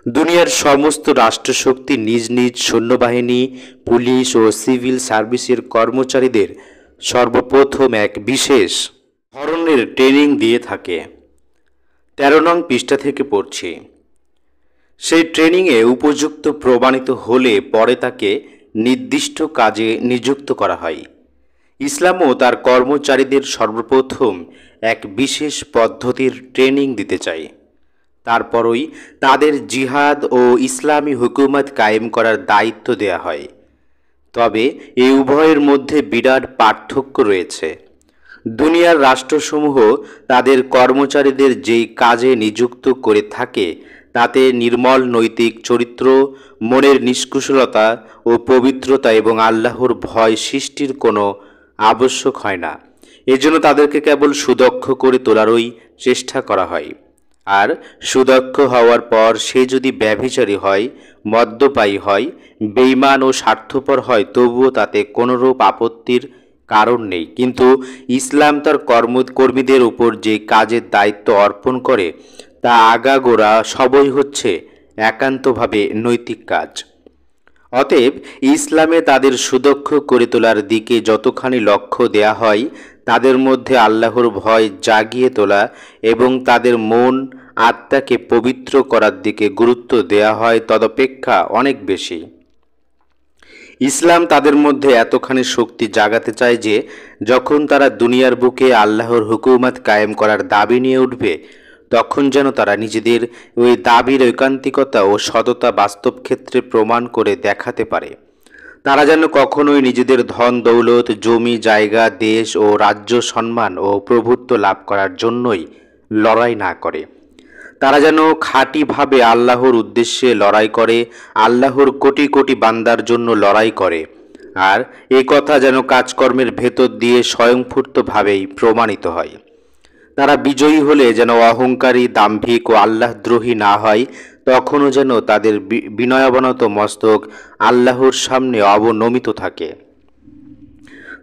দুনিয়ার সমস্ত রাষ্ট্রশক্তি নিজ নিজ সৈন্যবাহিনী, পুলিশ ও সিভিল সার্ভিসের কর্মচারীদের সর্বপ্রথম এক বিশেষ ধরনের ট্রেনিং দিয়ে থাকে। 13 নং পৃষ্ঠা থেকে পড়ছি। সেই ট্রেনিংয়ে উপযুক্ত প্রমাণিত হলে পরে তাকে নির্দিষ্ট কাজে নিযুক্ত করা হয়। ইসলামও তার কর্মচারীদের সর্বপ্রথম এক বিশেষ পদ্ধতির ট্রেনিং দিতে চায়। তারপরই তাদের জিহাদ ও ইসলামী হুকুমত কায়েম করার দায়িত্ব দেয়া হয়। তবে এই উভয়ের মধ্যে বিরাট পার্থক্য রয়েছে। দুনিয়ার রাষ্ট্রসমূহ তাদের কর্মচারীদের যেই কাজে নিযুক্ত করে থাকে তাতে নির্মল নৈতিক চরিত্র, মনের নিষ্কুশলতা ও পবিত্রতা এবং আল্লাহর ভয় সৃষ্টির কোনো আবশ্যক হয় না। এজন্য তাদেরকে কেবল সুদক্ষ করে তোলারই চেষ্টা করা হয়। আর সুদক্ষ হওয়ার পর সে যদি ব্যভিচারী হয়, মদ্যপায়ী হয়, বেঈমান ও স্বার্থপর হয়, তবুও তাতে কোনোরূপ আপত্তির কারণ নেই। কিন্তু ইসলাম তার কর্মীদের উপর যে কাজের দায়িত্ব অর্পণ করে তা আগাগোড়া সবই হচ্ছে একান্তভাবে নৈতিক কাজ। অতএব ইসলামে তাদের সুদক্ষ করে তোলার দিকে যতখানি লক্ষ্য দেয়া হয়, তাদের মধ্যে আল্লাহর ভয় জাগিয়ে তোলা এবং তাদের মন আত্মাকে পবিত্র করার দিকে গুরুত্ব দেয়া হয় তদপেক্ষা অনেক বেশি। ইসলাম তাদের মধ্যে এতখানি শক্তি জাগাতে চায় যে যখন তারা দুনিয়ার বুকে আল্লাহর হুকুমত কায়েম করার দাবি নিয়ে উঠবে, তখন যেন তারা নিজেদের ওই দাবির ঐকান্তিকতা ও সততা বাস্তব ক্ষেত্রে প্রমাণ করে দেখাতে পারে। তারা যেন কখনোই নিজেদের ধন দৌলত, জমি জায়গা, দেশ ও রাজ্য, সম্মান ও প্রভুত্ব লাভ করার জন্যই লড়াই না করে। তারা যেন খাঁটিভাবে আল্লাহর উদ্দেশ্যে লড়াই করে, আল্লাহর কোটি কোটি বান্দার জন্য লড়াই করে। আর এ কথা যেন কাজকর্মের ভেতর দিয়ে স্বয়ংস্ফূর্তভাবেই প্রমাণিত হয়। তারা বিজয়ী হলে যেন অহংকারী, দাম্ভিক ও আল্লাহদ্রোহী না হয়, তখনও যেন তাদের বিনয়াবনত মস্তক আল্লাহর সামনে অবনমিত থাকে।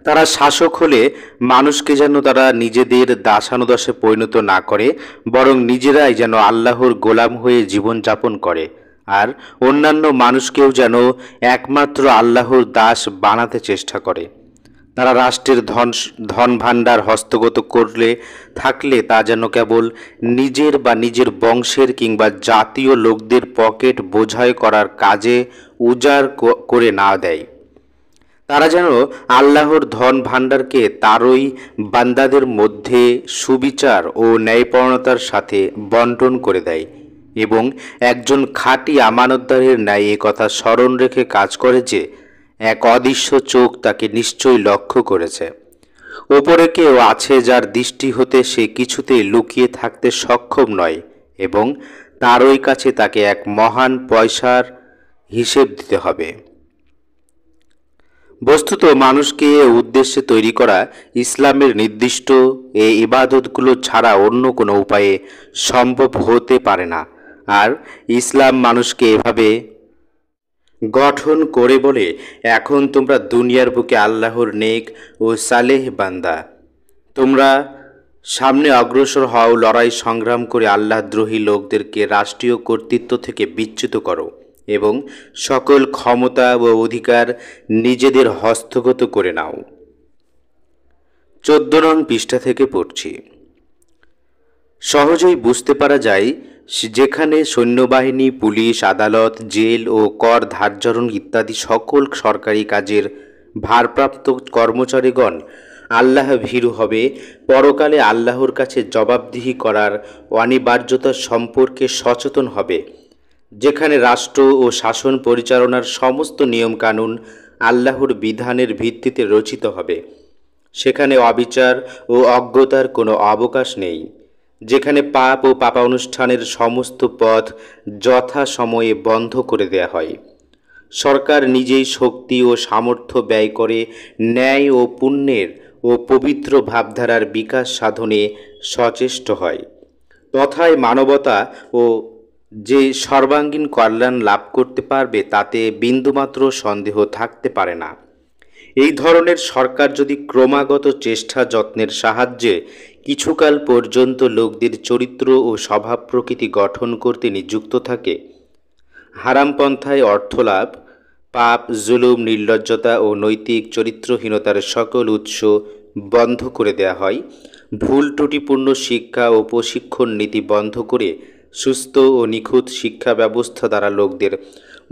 তারা শাসক হলে মানুষকে যেন তারা নিজেদের দাসানুদাসে পরিণত না করে, বরং নিজেরাই যেন আল্লাহর গোলাম হয়ে জীবনযাপন করে, আর অন্যান্য মানুষকেও যেন একমাত্র আল্লাহর দাস বানাতে চেষ্টা করে। তারা রাষ্ট্রের ধন ভাণ্ডার হস্তগত করলে থাকলে তা যেন কেবল নিজের বা নিজের বংশের কিংবা জাতীয় লোকদের পকেট বোঝাই করার কাজে উজাড় করে না দেয়। তারা যেন আল্লাহর ধন ভাণ্ডারকে তারই বান্দাদের মধ্যে সুবিচার ও ন্যায়পরায়ণতার সাথে বন্টন করে দেয় এবং একজন খাঁটি আমানতদারের ন্যায় এ কথা স্মরণ রেখে কাজ করে যে এক অদৃশ্য চোখ তাকে নিশ্চয়ই লক্ষ্য করেছে। ওপরে কেউ আছে যার দৃষ্টি হতে সে কিছুতেই লুকিয়ে থাকতে সক্ষম নয় এবং তারই কাছে তাকে এক মহান পয়সার হিসেব দিতে হবে। বস্তুত মানুষকে এ উদ্দেশ্যে তৈরি করা ইসলামের নির্দিষ্ট এই ইবাদতগুলো ছাড়া অন্য কোনো উপায়ে সম্ভব হতে পারে না। আর ইসলাম মানুষকে এভাবে গঠন করে বলে এখন তোমরা দুনিয়ার বুকে আল্লাহর নেক ও সালেহ বান্দা। তোমরা সামনে অগ্রসর হও, লড়াই সংগ্রাম করে আল্লাহদ্রোহী লোকদেরকে রাষ্ট্রীয় কর্তৃত্ব থেকে বিচ্যুত করো এবং সকল ক্ষমতা ও অধিকার নিজেদের হস্তগত করে নাও। 14 নং পৃষ্ঠা থেকে পড়ছি। সহজেই বুঝতে পারা যায় যেখানে সৈন্যবাহিনী, পুলিশ, আদালত, জেল ও কর ধার্যরণ ইত্যাদি সকল সরকারি কাজের ভারপ্রাপ্ত কর্মচারীগণ আল্লাহ ভীরু হবে, পরকালে আল্লাহর কাছে জবাবদিহি করার অনিবার্যতা সম্পর্কে সচেতন হবে, যেখানে রাষ্ট্র ও শাসন পরিচালনার সমস্ত নিয়মকানুন আল্লাহর বিধানের ভিত্তিতে রচিত হবে, সেখানে অবিচার ও অজ্ঞতার কোনো অবকাশ নেই, যেখানে পাপ ও পাপানুষ্ঠানের সমস্ত পথ যথাসময়ে বন্ধ করে দেয়া হয়। সরকার নিজেই শক্তি ও সামর্থ্য ব্যয় করে ন্যায় ও পুণ্যের ও পবিত্র ভাবধারার বিকাশ সাধনে সচেষ্ট হয়, তথায় মানবতা ও যে সর্বাঙ্গীন কল্যাণ লাভ করতে পারবে তাতে বিন্দুমাত্র সন্দেহ থাকতে পারে না। এই ধরনের সরকার যদি ক্রমাগত চেষ্টা যত্নের সাহায্যে কিছুকাল পর্যন্ত লোকদের চরিত্র ও স্বভাব প্রকৃতি গঠন করতে নিযুক্ত থাকে, হারাম পন্থায় অর্থলাভ, পাপ, জুলুম, নির্লজ্জতা ও নৈতিক চরিত্রহীনতার সকল উৎস বন্ধ করে দেয়া হয়, ভুল ত্রুটিপূর্ণ শিক্ষা ও প্রশিক্ষণ নীতি বন্ধ করে সুস্থ ও নিখুঁত শিক্ষা ব্যবস্থা দ্বারা লোকদের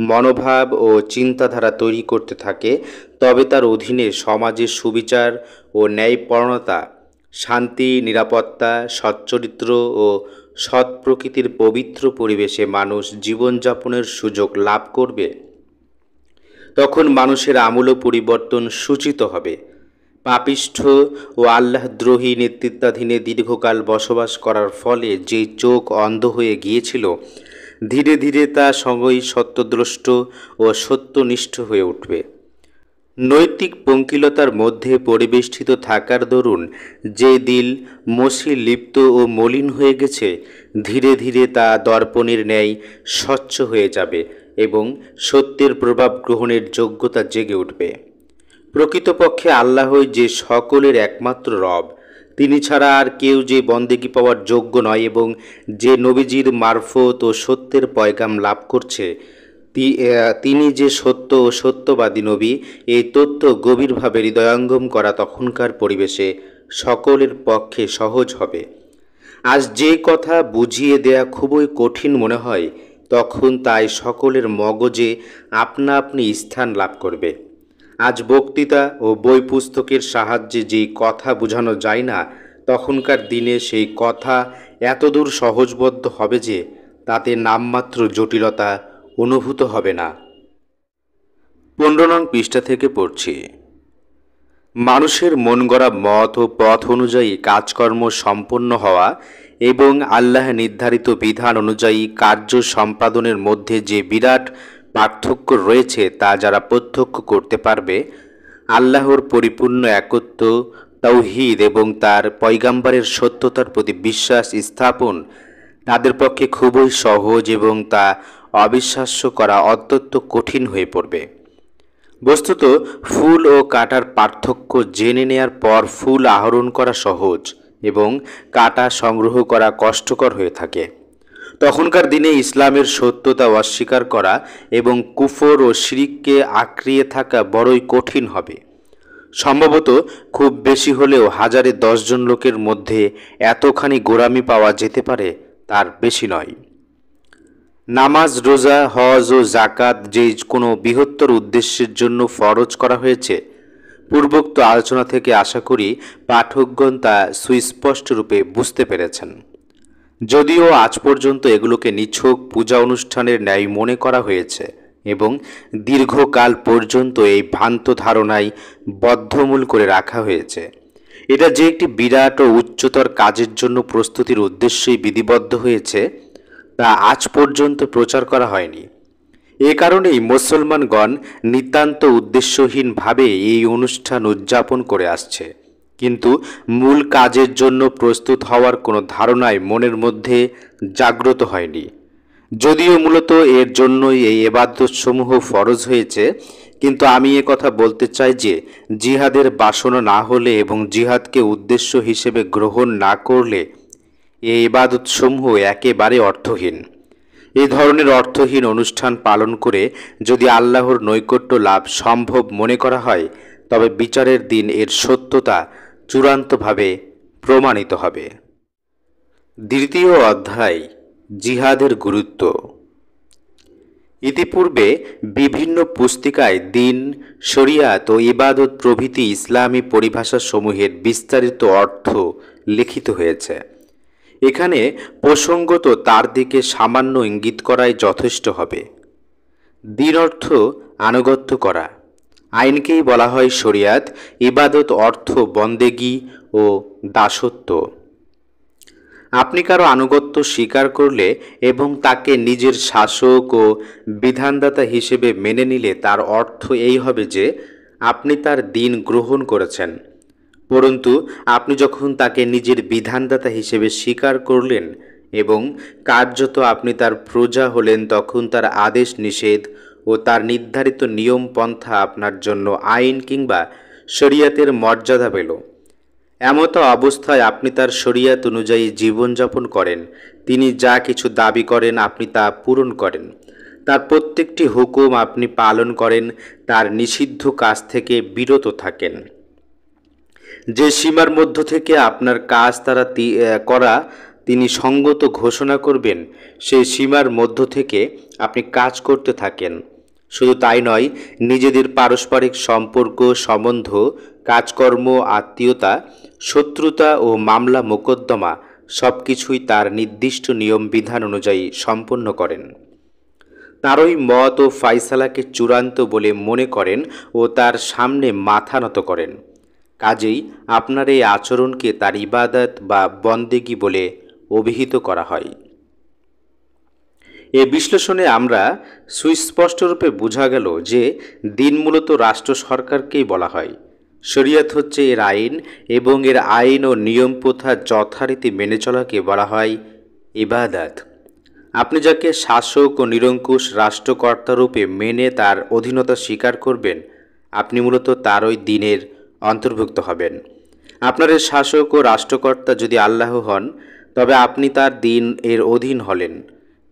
মনোভাব ও চিন্তাধারা তৈরি করতে থাকে, তবে তার অধীনে সমাজে সুবিচার ও ন্যায়পরায়ণতা, শান্তি, নিরাপত্তা, সচ্চরিত্র ও সৎ প্রকৃতির পবিত্র পরিবেশে মানুষ জীবনযাপনের সুযোগ লাভ করবে। তখন মানুষের আমূল পরিবর্তন সূচিত হবে। পাপিষ্ঠ ও আল্লাহদ্রোহী নেতৃত্বাধীনে দীর্ঘকাল বসবাস করার ফলে যে চোখ অন্ধ হয়ে গিয়েছিল, ধীরে ধীরে তা সঙ্গই সত্যদ্রষ্ট ও সত্যনিষ্ঠ হয়ে উঠবে। নৈতিক পঙ্কিলতার মধ্যে পরিবেষ্টিত থাকার দরুন যে দিল মসি লিপ্ত ও মলিন হয়ে গেছে, ধীরে ধীরে তা দর্পণের ন্যায় স্বচ্ছ হয়ে যাবে এবং সত্যের প্রভাব গ্রহণের যোগ্যতা জেগে উঠবে। প্রকৃতপক্ষে আল্লাহই যে সকলের একমাত্র রব, তিনি ছাড়া আর কেউ যে বন্দেগী পাওয়ার যোগ্য নয় এবং যে নবীজির মারফত ও সত্যের পয়গাম লাভ করছে, তিনি যে সত্য ও সত্যবাদী নবী, এই তথ্য গভীরভাবে হৃদয়ঙ্গম করা তখনকার পরিবেশে সকলের পক্ষে সহজ হবে। আজ যে কথা বুঝিয়ে দেয়া খুবই কঠিন মনে হয়, তখন তাই সকলের মগজে আপনা আপনি স্থান লাভ করবে। আজ বক্তৃতা ও বই পুস্তকের সাহায্যে যেই কথা বোঝানো যায় না, তখনকার দিনে সেই কথা এতদূর সহজবদ্ধ হবে যে তাতে নামমাত্র জটিলতা অনুভূত হবে না। 15 নং পৃষ্ঠা থেকে পড়ছি। মানুষের মন গড়া মত ও পথ অনুযায়ী কাজকর্ম সম্পন্ন হওয়া এবং আল্লাহ নির্ধারিত বিধান অনুযায়ী কার্য সম্পাদনের মধ্যে যে বিরাট পার্থক্য রয়েছে তা যারা প্রত্যক্ষ করতে পারবে, আল্লাহর পরিপূর্ণ একত্ব, তাওহীদ এবং তার পয়গাম্বরের সত্যতার প্রতি বিশ্বাস স্থাপন তাদের পক্ষে খুবই সহজ এবং তা অবিশ্বাস্য করা অত্যন্ত কঠিন হয়ে পড়বে। বস্তুত ফুল ও কাঁটার পার্থক্য জেনে নেয়ার পর ফুল আহরণ করা সহজ এবং কাঁটা সংগ্রহ করা কষ্টকর হয়ে থাকে। তখনকার দিনে ইসলামের সত্যতা অস্বীকার করা এবং কুফর ও শিরককে আঁকড়িয়ে থাকা বড়ই কঠিন হবে। সম্ভবত খুব বেশি হলেও 1010 জন লোকের মধ্যে এতখানি গোঁড়ামি পাওয়া যেতে পারে, তার বেশি নয়। নামাজ, রোজা, হজ ও জাকাত যে কোনো বৃহত্তর উদ্দেশ্যের জন্য ফরজ করা হয়েছে, পূর্বোক্ত আলোচনা থেকে আশা করি পাঠকগণ তা সুস্পষ্ট রূপে বুঝতে পেরেছেন। যদিও আজ পর্যন্ত এগুলোকে নিছক পূজা অনুষ্ঠানের ন্যায় মনে করা হয়েছে এবং দীর্ঘকাল পর্যন্ত এই ভ্রান্ত ধারণায় বদ্ধমূল করে রাখা হয়েছে। এটা যে একটি বিরাট ও উচ্চতর কাজের জন্য প্রস্তুতির উদ্দেশ্যেই বিধিবদ্ধ হয়েছে তা আজ পর্যন্ত প্রচার করা হয়নি। এ কারণেই মুসলমানগণ নিতান্ত উদ্দেশ্যহীনভাবে এই অনুষ্ঠান উদযাপন করে আসছে, কিন্তু মূল কাজের জন্য প্রস্তুত হওয়ার কোনো ধারণাই মনের মধ্যে জাগ্রত হয়নি। যদিও মূলত এর জন্যই এই ইবাদতসমূহ ফরজ হয়েছে, কিন্তু আমি কথা বলতে চাই যে জিহাদের বাসনা না হলে এবং জিহাদকে উদ্দেশ্য হিসেবে গ্রহণ না করলে এই ইবাদতসমূহ একেবারে অর্থহীন। এই ধরনের অর্থহীন অনুষ্ঠান পালন করে যদি আল্লাহর নৈকট্য লাভ সম্ভব মনে করা হয়, তবে বিচারের দিন এর সত্যতা চূড়ান্তভাবে প্রমাণিত হবে। দ্বিতীয় অধ্যায়, জিহাদের গুরুত্ব। ইতিপূর্বে বিভিন্ন পুস্তিকায় দিন, শরিয়াত ও ইবাদত প্রভৃতি ইসলামী পরিভাষাসমূহের বিস্তারিত অর্থ লিখিত হয়েছে। এখানে প্রসঙ্গত তার দিকে সামান্য ইঙ্গিত করাই যথেষ্ট হবে। দিন অর্থ আনুগত্য করা। আইনকেই বলা হয় শরিয়াত। ইবাদত অর্থ বন্দেগী ও দাসত্ব। আপনি কারো আনুগত্য স্বীকার করলে এবং তাকে নিজের শাসক ও বিধানদাতা হিসেবে মেনে নিলে তার অর্থ এই হবে যে আপনি তার দিন গ্রহণ করেছেন। পরন্তু আপনি যখন তাকে নিজের বিধানদাতা হিসেবে স্বীকার করলেন এবং কার্যত আপনি তার প্রজা হলেন, তখন তার আদেশ নিষেধ ও তার নির্ধারিত নিয়ম পন্থা আপনার জন্য আইন কিংবা শরিয়াতের মর্যাদা পেল। এমতো অবস্থায় আপনি তার শরিয়াত অনুযায়ী জীবনযাপন করেন। তিনি যা কিছু দাবি করেন আপনি তা পূরণ করেন। তার প্রত্যেকটি হুকুম আপনি পালন করেন। তার নিষিদ্ধ কাজ থেকে বিরত থাকেন। যে সীমার মধ্য থেকে আপনার কাজ তারা করা তিনি সঙ্গত ঘোষণা করবেন, সেই সীমার মধ্য থেকে আপনি কাজ করতে থাকেন। শুধু তাই নয়, নিজেদের পারস্পরিক সম্পর্ক, সম্বন্ধ, কাজকর্ম, আত্মীয়তা, শত্রুতা ও মামলা মোকদ্দমা সব কিছুই তার নির্দিষ্ট নিয়ম বিধান অনুযায়ী সম্পন্ন করেন। তারই মত ও ফায়সালাকে চূড়ান্ত বলে মনে করেন ও তার সামনে মাথা নত করেন। কাজেই আপনার এই আচরণকে তার ইবাদত বা বন্দেগী বলে অভিহিত করা হয়। এ বিশ্লেষণে আমরা সুস্পষ্টরূপে বোঝা গেল যে দিন মূলত রাষ্ট্র সরকারকেই বলা হয়। শরিয়াত হচ্ছে এর আইন এবং এর আইন ও নিয়ম প্রথা যথারীতি মেনে চলাকে বলা হয় ইবাদত। আপনি যাকে শাসক ও নিরঙ্কুশ রাষ্ট্রকর্তারূপে মেনে তার অধীনতা স্বীকার করবেন, আপনি মূলত তার ওই দিনের অন্তর্ভুক্ত হবেন। আপনার এর শাসক ও রাষ্ট্রকর্তা যদি আল্লাহ হন, তবে আপনি তার দিন এর অধীন হলেন।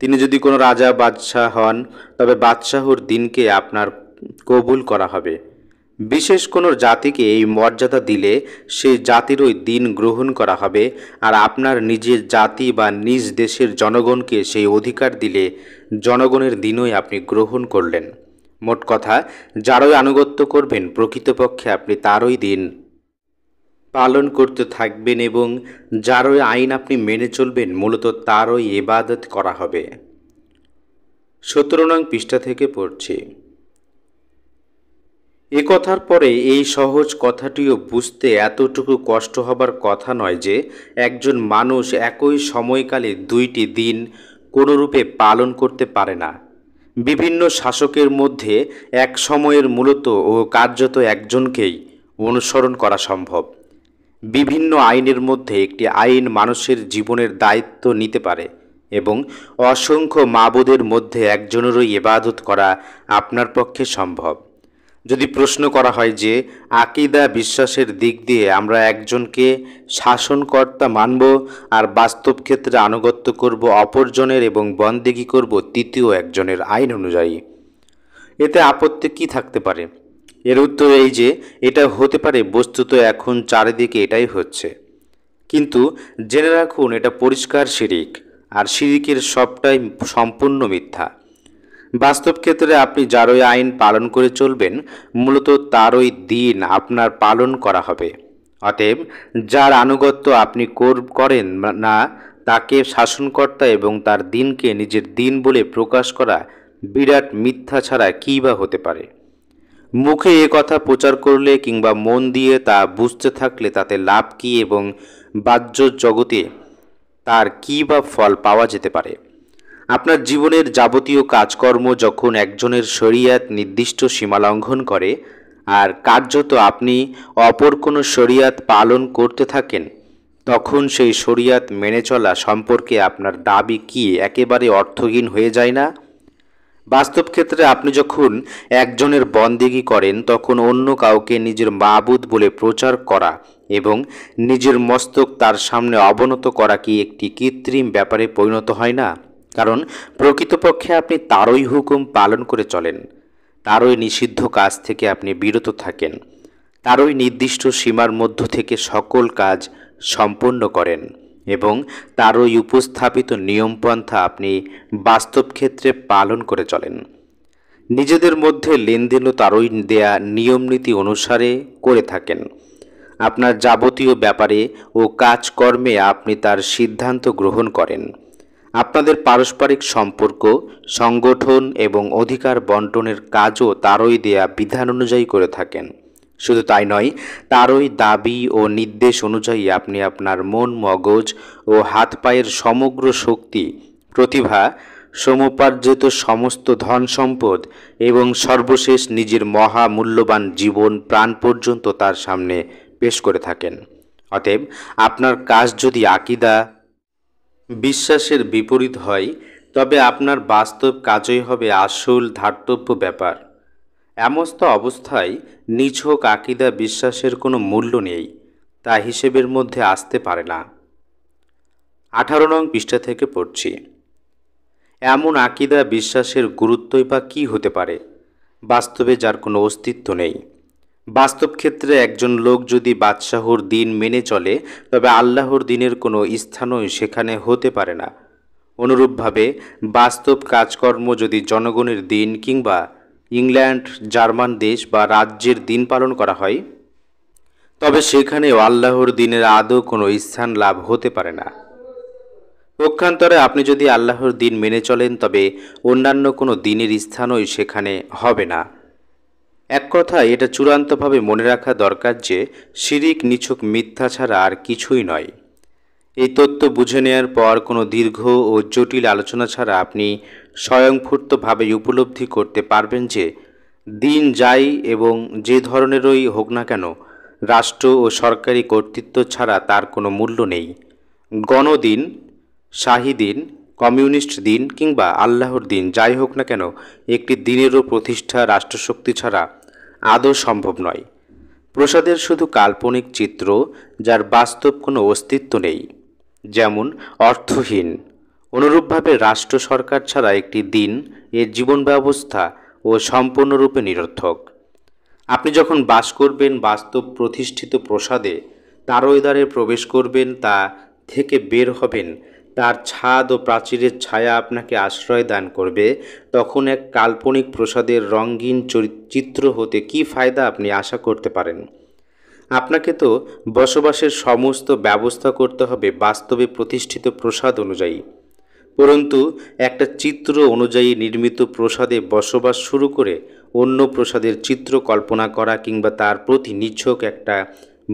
তিনি যদি কোনো রাজা বাদশাহ হন, তবে বাদশাহর দিনকে আপনার কবুল করা হবে। বিশেষ কোনো জাতিকে এই মর্যাদা দিলে সেই জাতির ওই দিন গ্রহণ করা হবে, আর আপনার নিজের জাতি বা নিজ দেশের জনগণকে সেই অধিকার দিলে জনগণের দিনই আপনি গ্রহণ করলেন। মোট কথা, যারই আনুগত্য করবেন প্রকৃতপক্ষে আপনি তারই দিন পালন করতে থাকবেন এবং যারই আইন আপনি মেনে চলবেন মূলত তারই ইবাদত করা হবে। 17 নং পৃষ্ঠা থেকে পড়ছি। এ কথার পরে এই সহজ কথাটিও বুঝতে এতটুকু কষ্ট হবার কথা নয় যে একজন মানুষ একই সময়কালে দুইটি দিন কোনোরূপে পালন করতে পারে না। বিভিন্ন শাসকের মধ্যে এক সময়ের মূলত ও কার্যত একজনকেই অনুসরণ করা সম্ভব। বিভিন্ন আইনের মধ্যে একটি আইন মানুষের জীবনের দায়িত্ব নিতে পারে এবং অসংখ্য মাবুদের মধ্যে একজনেরই ইবাদত করা আপনার পক্ষে সম্ভব। যদি প্রশ্ন করা হয় যে আকীদা বিশ্বাসের দিক দিয়ে আমরা একজনকে শাসনকর্তা মানব আর বাস্তব ক্ষেত্রে আনুগত্য করব অপরজনের এবং বন্দেগী করব তৃতীয় একজনের আইন অনুযায়ী, এতে আপত্তি কি থাকতে পারে? এর উত্তর এই যে এটা হতে পারে, বস্তুত এখন চারিদিকে এটাই হচ্ছে। কিন্তু জেনে রাখুন, এটা পরিষ্কার শিরিক, আর শিরিকের সবটাই সম্পূর্ণ মিথ্যা। বাস্তব ক্ষেত্রে আপনি যারই আইন পালন করে চলবেন মূলত তারই দিন আপনার পালন করা হবে। অতএব যার আনুগত্য আপনি করেন না তাকে শাসনকর্তা এবং তার দিনকে নিজের দিন বলে প্রকাশ করা বিরাট মিথ্যা ছাড়া কী বা হতে পারে? মুখে এ কথা প্রচার করলে কিংবা মন দিয়ে তা বুঝতে থাকলে তাতে লাভ কী এবং বাহ্য জগতে তার কী বা ফল পাওয়া যেতে পারে? আপনার জীবনের যাবতীয় কাজকর্ম যখন একজনের শরিয়াত নির্দিষ্ট সীমা লঙ্ঘন করে আর কার্যত আপনি অপর কোনো শরিয়াত পালন করতে থাকেন, তখন সেই শরিয়াত মেনে চলা সম্পর্কে আপনার দাবি কি একেবারে অর্থহীন হয়ে যায় না? বাস্তব ক্ষেত্রে আপনি যখন একজনের বন্দেগী করেন, তখন অন্য কাউকে নিজের মাবুদ বলে প্রচার করা এবং নিজের মস্তক তার সামনে অবনত করা কি একটি কৃত্রিম ব্যাপারে পরিণত হয় না? কারণ প্রকৃতপক্ষে আপনি তারই হুকুম পালন করে চলেন, তারই নিষিদ্ধ কাজ থেকে আপনি বিরত থাকেন, তারই নির্দিষ্ট সীমার মধ্য থেকে সকল কাজ সম্পন্ন করেন এবং তারই উপস্থাপিত নিয়মপন্থা আপনি বাস্তব ক্ষেত্রে পালন করে চলেন। নিজেদের মধ্যে লেনদেনও তারই দেয়া নিয়মনীতি অনুসারে করে থাকেন। আপনার যাবতীয় ব্যাপারে ও কাজকর্মে আপনি তার সিদ্ধান্ত গ্রহণ করেন। আপনাদের পারস্পরিক সম্পর্ক, সংগঠন এবং অধিকার বন্টনের কাজও তারই দেয়া বিধান অনুযায়ী করে থাকেন। শুধু তাই নয়, তারই দাবি ও নির্দেশ অনুযায়ী আপনি আপনার মন, মগজ ও হাত পায়ের সমগ্র শক্তি, প্রতিভা, সমুপার্জিত সমস্ত ধন সম্পদ এবং সর্বশেষ নিজের মহামূল্যবান জীবন প্রাণ পর্যন্ত তার সামনে পেশ করে থাকেন। অতএব আপনার কাজ যদি আকীদা, বিশ্বাসের বিপরীত হয়, তবে আপনার বাস্তব কাজই হবে আসল ধার্তব্য ব্যাপার। এমস্ত অবস্থায় নিছক আকীদা বিশ্বাসের কোনো মূল্য নেই, তা হিসেবের মধ্যে আসতে পারে না। 18 নং পৃষ্ঠা থেকে পড়ছি। এমন আকীদা বিশ্বাসের গুরুত্বই বা কী হতে পারে, বাস্তবে যার কোনো অস্তিত্ব নেই? বাস্তব ক্ষেত্রে একজন লোক যদি বাদশাহর দিন মেনে চলে, তবে আল্লাহর দিনের কোনো স্থানই সেখানে হতে পারে না। অনুরূপভাবে বাস্তব কাজকর্ম যদি জনগণের দিন কিংবা ইংল্যান্ড, জার্মান দেশ বা রাজ্যের দিন পালন করা হয়, তবে সেখানেও আল্লাহর দিনের আদৌ কোনো স্থান লাভ হতে পারে না। পক্ষান্তরে আপনি যদি আল্লাহর দিন মেনে চলেন, তবে অন্যান্য কোনো দিনের স্থানই সেখানে হবে না। এক কথায় এটা চূড়ান্তভাবে মনে রাখা দরকার যে শিরিক নিছক মিথ্যা ছাড়া আর কিছুই নয়। এই তত্ত্ব বুঝে নেওয়ার পর কোনো দীর্ঘ ও জটিল আলোচনা ছাড়া আপনি স্বয়ংস্ফূর্তভাবে উপলব্ধি করতে পারবেন যে দিন যাই এবং যে ধরনেরই হোক না কেন, রাষ্ট্র ও সরকারি কর্তৃত্ব ছাড়া তার কোনো মূল্য নেই। গণদিন, শাহী দিন, কমিউনিস্ট দিন কিংবা আল্লাহর দিন যাই হোক না কেন, একটি দিনেরও প্রতিষ্ঠা রাষ্ট্রশক্তি ছাড়া আদৌ সম্ভব নয়। প্রসাদের শুধু কাল্পনিক চিত্র, যার বাস্তব কোনো অস্তিত্ব নেই, যেমন অর্থহীন। অনুরূপভাবে রাষ্ট্র সরকার ছাড়া একটি দিন, এর জীবন ব্যবস্থা ও সম্পূর্ণরূপে নিরর্থক। আপনি যখন বাস করবেন বাস্তব প্রতিষ্ঠিত প্রসাদে, তারই দ্বারে প্রবেশ করবেন, তা থেকে বের হবেন, তার ছাদ ও প্রাচীরের ছায়া আপনাকে আশ্রয় দান করবে, তখন এক কাল্পনিক প্রসাদের রঙিন চিত্র হতে কী ফায়দা আপনি আশা করতে পারেন? আপনাকে তো বসবাসের সমস্ত ব্যবস্থা করতে হবে বাস্তবে প্রতিষ্ঠিত প্রসাদ অনুযায়ী। পরন্তু একটা চিত্র অনুযায়ী নির্মিত প্রসাদে বসবাস শুরু করে অন্য প্রসাদের চিত্র কল্পনা করা কিংবা তার প্রতি নিছক একটা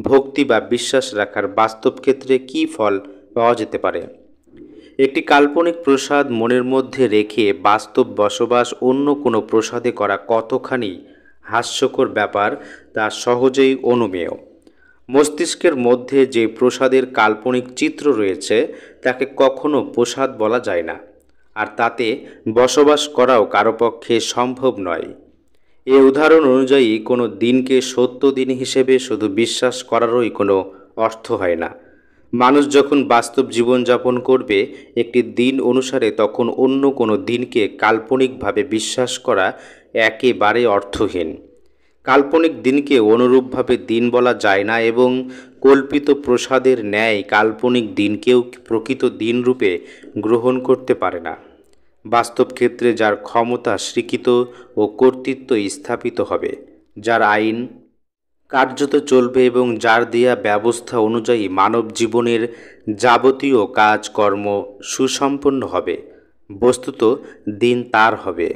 ভক্তি বা বিশ্বাস রাখার বাস্তব ক্ষেত্রে কী ফল পাওয়া যেতে পারে? একটি কাল্পনিক প্রসাদ মনের মধ্যে রেখে বাস্তব বসবাস অন্য কোনো প্রসাদে করা কতখানি হাস্যকর ব্যাপার, তা সহজেই অনুমেয়। মস্তিষ্কের মধ্যে যে প্রসাদের কাল্পনিক চিত্র রয়েছে, তাকে কখনো প্রসাদ বলা যায় না, আর তাতে বসবাস করাও কারো পক্ষে সম্ভব নয়। এ উদাহরণ অনুযায়ী কোনো দিনকে সত্য দিন হিসেবে শুধু বিশ্বাস করারই কোনো অর্থ হয় না। মানুষ যখন বাস্তব জীবনযাপন করবে একটি দিন অনুসারে, তখন অন্য কোনো দিনকে কাল্পনিকভাবে বিশ্বাস করা একেবারে অর্থহীন। কাল্পনিক দিনকে অনুরূপভাবে দিন বলা যায় না এবং কল্পিত প্রসাদের ন্যায় কাল্পনিক দিনকেও প্রকৃত দিনরূপে গ্রহণ করতে পারে না। বাস্তব ক্ষেত্রে যার ক্ষমতা স্বীকৃত ও কর্তৃত্ব স্থাপিত হবে, যার আইন কার্যত চলবে এবং যার দেয়া ব্যবস্থা অনুযায়ী মানব জীবনের যাবতীয় কাজকর্ম সুসম্পন্ন হবে। বস্তুত দিন তার হবে।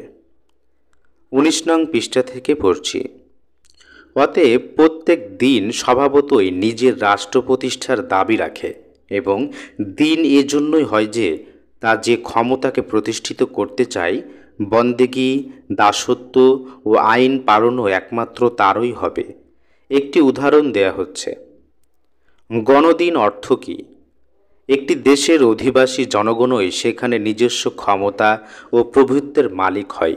19 নং পৃষ্ঠা থেকে পড়ছি। অতএব প্রত্যেক দিন স্বভাবতই নিজের রাষ্ট্র প্রতিষ্ঠার দাবি রাখে এবং দিন এজন্যই হয় যে তা যে ক্ষমতাকে প্রতিষ্ঠিত করতে চায়, বন্দেগী, দাসত্ব ও আইন পালনও একমাত্র তারই হবে। একটি উদাহরণ দেয়া হচ্ছে। গণদিন অর্থ কী? একটি দেশের অধিবাসী জনগণই সেখানে নিজস্ব ক্ষমতা ও প্রভুত্বের মালিক হয়।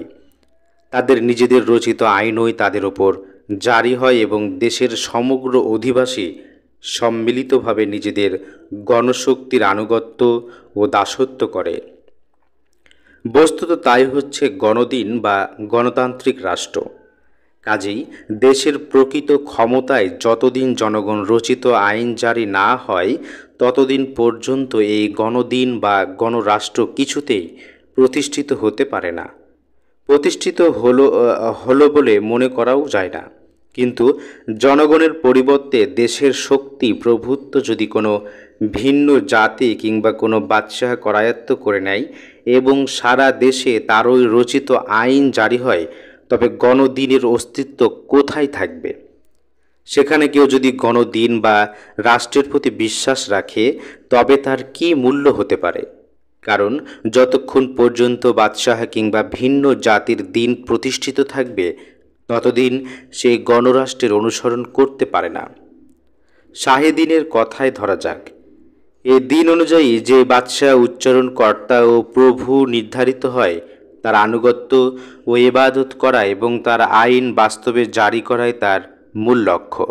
তাদের নিজেদের রচিত আইনই তাদের ওপর জারি হয় এবং দেশের সমগ্র অধিবাসী সম্মিলিতভাবে নিজেদের গণশক্তির আনুগত্য ও দাসত্ব করে। বস্তুত তাই হচ্ছে গণদিন বা গণতান্ত্রিক রাষ্ট্র। কাজেই দেশের প্রকৃত ক্ষমতায় যতদিন জনগণ রচিত আইন জারি না হয় ততদিন পর্যন্ত এই গণদিন বা গণরাষ্ট্র কিছুতেই প্রতিষ্ঠিত হতে পারে না। প্রতিষ্ঠিত হলো বলে মনে করাও যায় না। কিন্তু জনগণের পরিবর্তে দেশের শক্তি প্রভুত্ব যদি কোনো ভিন্ন জাতি কিংবা কোনো বাদশাহ করায়ত্ত করে নেয় এবং সারা দেশে তারই রচিত আইন জারি হয়, তবে গণদিনের অস্তিত্ব কোথায় থাকবে? সেখানে কেউ যদি গণদিন বা রাষ্ট্রের প্রতি বিশ্বাস রাখে তবে তার কী মূল্য হতে পারে? কারণ যতক্ষণ পর্যন্ত বাদশাহ কিংবা ভিন্ন জাতির দিন প্রতিষ্ঠিত থাকবে ততদিন সেই গণরাষ্ট্রের অনুসরণ করতে পারে না। শাহে দিনের কথায় ধরা যাক, এই দিন অনুযায়ী যে বাদশাহ উচ্চারণকর্তা ও প্রভু নির্ধারিত হয় তার আনুগত্য ও ইবাদত করা এবং তার আইন বাস্তবে জারি করাই তার মূল লক্ষ্য।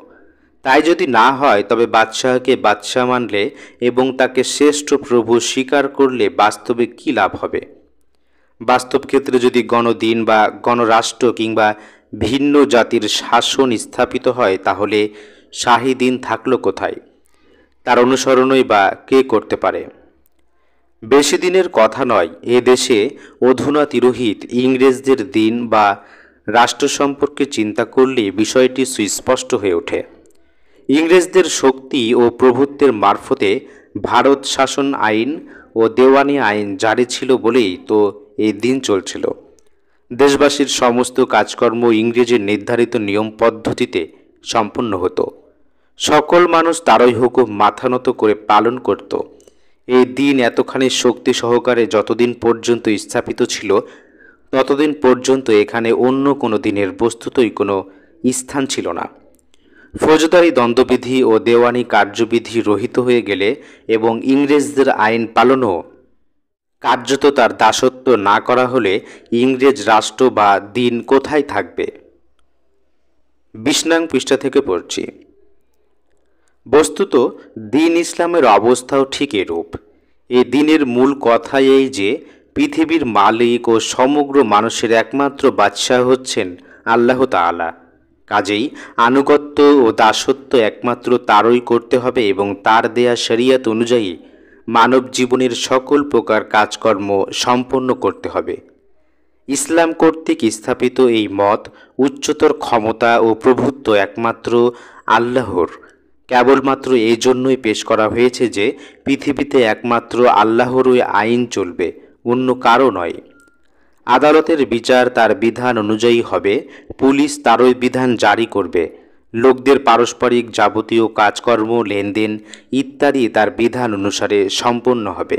তাই যদি না হয় তবে বাদশাহকে বাদশাহ মানলে এবং তাকে শ্রেষ্ঠ প্রভু স্বীকার করলে বাস্তবে কী লাভ হবে? বাস্তব ক্ষেত্রে যদি গণদিন বা গণরাষ্ট্র কিংবা ভিন্ন জাতির শাসন স্থাপিত হয় তাহলে শাহী দিন থাকলো কোথায়? তার অনুসরণই বা কে করতে পারে? বেশি দিনের কথা নয়, এ দেশে অধুনা তিরোহিত ইংরেজদের দিন বা রাষ্ট্র সম্পর্কে চিন্তা করলে বিষয়টি সুস্পষ্ট হয়ে ওঠে। ইংরেজদের শক্তি ও প্রভুত্বের মারফতে ভারত শাসন আইন ও দেওয়ানি আইন জারি ছিল বলেই তো এই দিন চলছিল। দেশবাসীর সমস্ত কাজকর্ম ইংরেজের নির্ধারিত নিয়ম পদ্ধতিতে সম্পন্ন হতো। সকল মানুষ তারই হুকুম মাথা নত করে পালন করত। এই দিন এতখানি শক্তি সহকারে যতদিন পর্যন্ত স্থাপিত ছিল ততদিন পর্যন্ত এখানে অন্য কোনো দিনের বস্তুতই কোনো স্থান ছিল না। ফৌজদারি দ্বন্দ্ববিধি ও দেওয়ানি কার্যবিধি রহিত হয়ে গেলে এবং ইংরেজদের আইন পালনও কার্যত তার দাসত্ব না করা হলে ইংরেজ রাষ্ট্র বা দিন কোথায় থাকবে? 20 নং পৃষ্ঠা থেকে পড়ছি। বস্তুত দিন ইসলামের অবস্থাও ঠিক এরূপ। এই দিনের মূল কথাই এই যে পৃথিবীর মালিক ও সমগ্র মানুষের একমাত্র বাদশাহ হচ্ছেন আল্লাহ তাআলা। কাজেই আনুগত্য ও দাসত্ব একমাত্র তারই করতে হবে এবং তার দেয়া শরিয়ত অনুযায়ী মানব জীবনের সকল প্রকার কাজকর্ম সম্পন্ন করতে হবে। ইসলাম কর্তৃক স্থাপিত এই মত উচ্চতর ক্ষমতা ও প্রভুত্ব একমাত্র আল্লাহর। কেবলমাত্র এই জন্যই পেশ করা হয়েছে যে পৃথিবীতে একমাত্র আল্লাহরই আইন চলবে, অন্য কারো নয়। আদালতের বিচার তার বিধান অনুযায়ী হবে, পুলিশ তারই বিধান জারি করবে, লোকদের পারস্পরিক যাবতীয় কাজকর্ম লেনদেন ইত্যাদি তার বিধান অনুসারে সম্পন্ন হবে।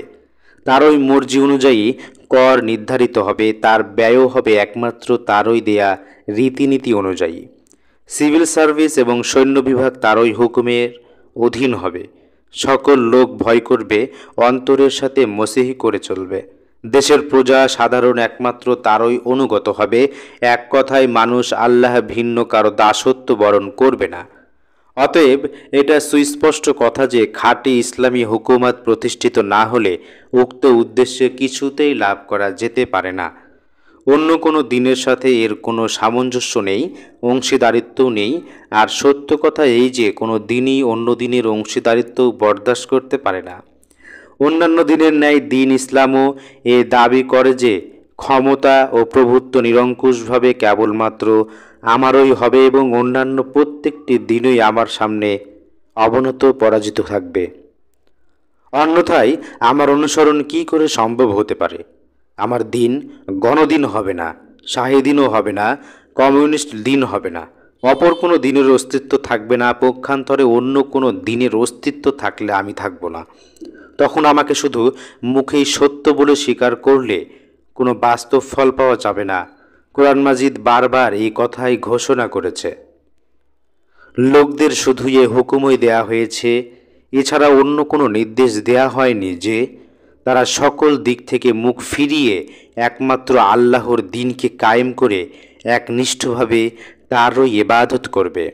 তারই মর্জি অনুযায়ী কর নির্ধারিত হবে, তার ব্যয়ও হবে একমাত্র তারই দেয়া রীতিনীতি অনুযায়ী। সিভিল সার্ভিস এবং সৈন্য বিভাগ তারই হুকুমের অধীন হবে। সকল লোক ভয় করবে, অন্তরের সাথে মসিহি করে চলবে। দেশের প্রজা সাধারণ একমাত্র তারই অনুগত হবে। এক কথায় মানুষ আল্লাহ ভিন্ন কারো দাসত্ব বরণ করবে না। অতএব এটা সুস্পষ্ট কথা যে খাঁটি ইসলামী হুকুমত প্রতিষ্ঠিত না হলে উক্ত উদ্দেশ্যে কিছুতেই লাভ করা যেতে পারে না। অন্য কোনো দিনের সাথে এর কোনো সামঞ্জস্য নেই, অংশীদারিত্বও নেই। আর সত্য কথা এই যে কোনো দিনই অন্য দিনের অংশীদারিত্ব বরদাস্ত করতে পারে না। অন্যান্য দিনের ন্যায় দিন ইসলামও এ দাবি করে যে ক্ষমতা ও প্রভুত্ব নিরঙ্কুশভাবে কেবলমাত্র আমারই হবে এবং অন্যান্য প্রত্যেকটি দিনই আমার সামনে অবনত পরাজিত থাকবে। অন্যথায় আমার অনুসরণ কি করে সম্ভব হতে পারে? আমার দিন গণদিন হবে না, শাহী দিনও হবে না, কমিউনিস্ট দিন হবে না, অপর কোনো দিনের অস্তিত্ব থাকবে না। পক্ষান্তরে অন্য কোনো দিনের অস্তিত্ব থাকলে আমি থাকব না। তখন আমাকে শুধু মুখেই সত্য বলে স্বীকার করলে কোনো বাস্তব ফল পাওয়া যাবে না। কোরআন মাজিদ বারবার এই কথাই ঘোষণা করেছে। লোকদের শুধু এ হুকুমই দেয়া হয়েছে, এছাড়া অন্য কোনো নির্দেশ দেয়া হয়নি যে তারা সকল দিক থেকে মুখ ফিরিয়ে একমাত্র আল্লাহর দ্বীনকে কায়েম করে একনিষ্ঠভাবে তারই ইবাদত করবে।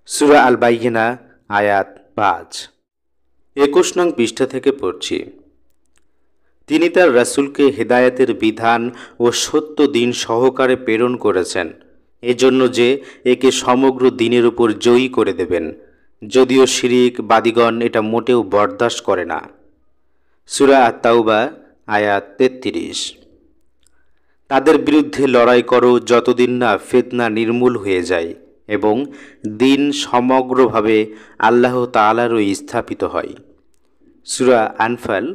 সূরা আল বাইয়িনা আয়াত ৫। ২১ নং পৃষ্ঠা থেকে পড়ছি। তিনি তার রাসূলকে হেদায়েতের বিধান ও সত্য দিন সহকারে প্রেরণ করেছেন, এজন্য যে একে সমগ্র দিনের উপর জয়ী করে দেবেন, যদিও শিরিক বাদীগণ এটা মোটেও বরদাস্ত করে না। সূরা আত-তাওবা আয়াত ৩৩। তাদের বিরুদ্ধে লড়াই করো যতদিন না ফিতনা নির্মূল হয়ে যায় এবং দিন সমগ্রভাবে আল্লাহ তাআলারই স্থাপিত হয়। সূরা আনফাল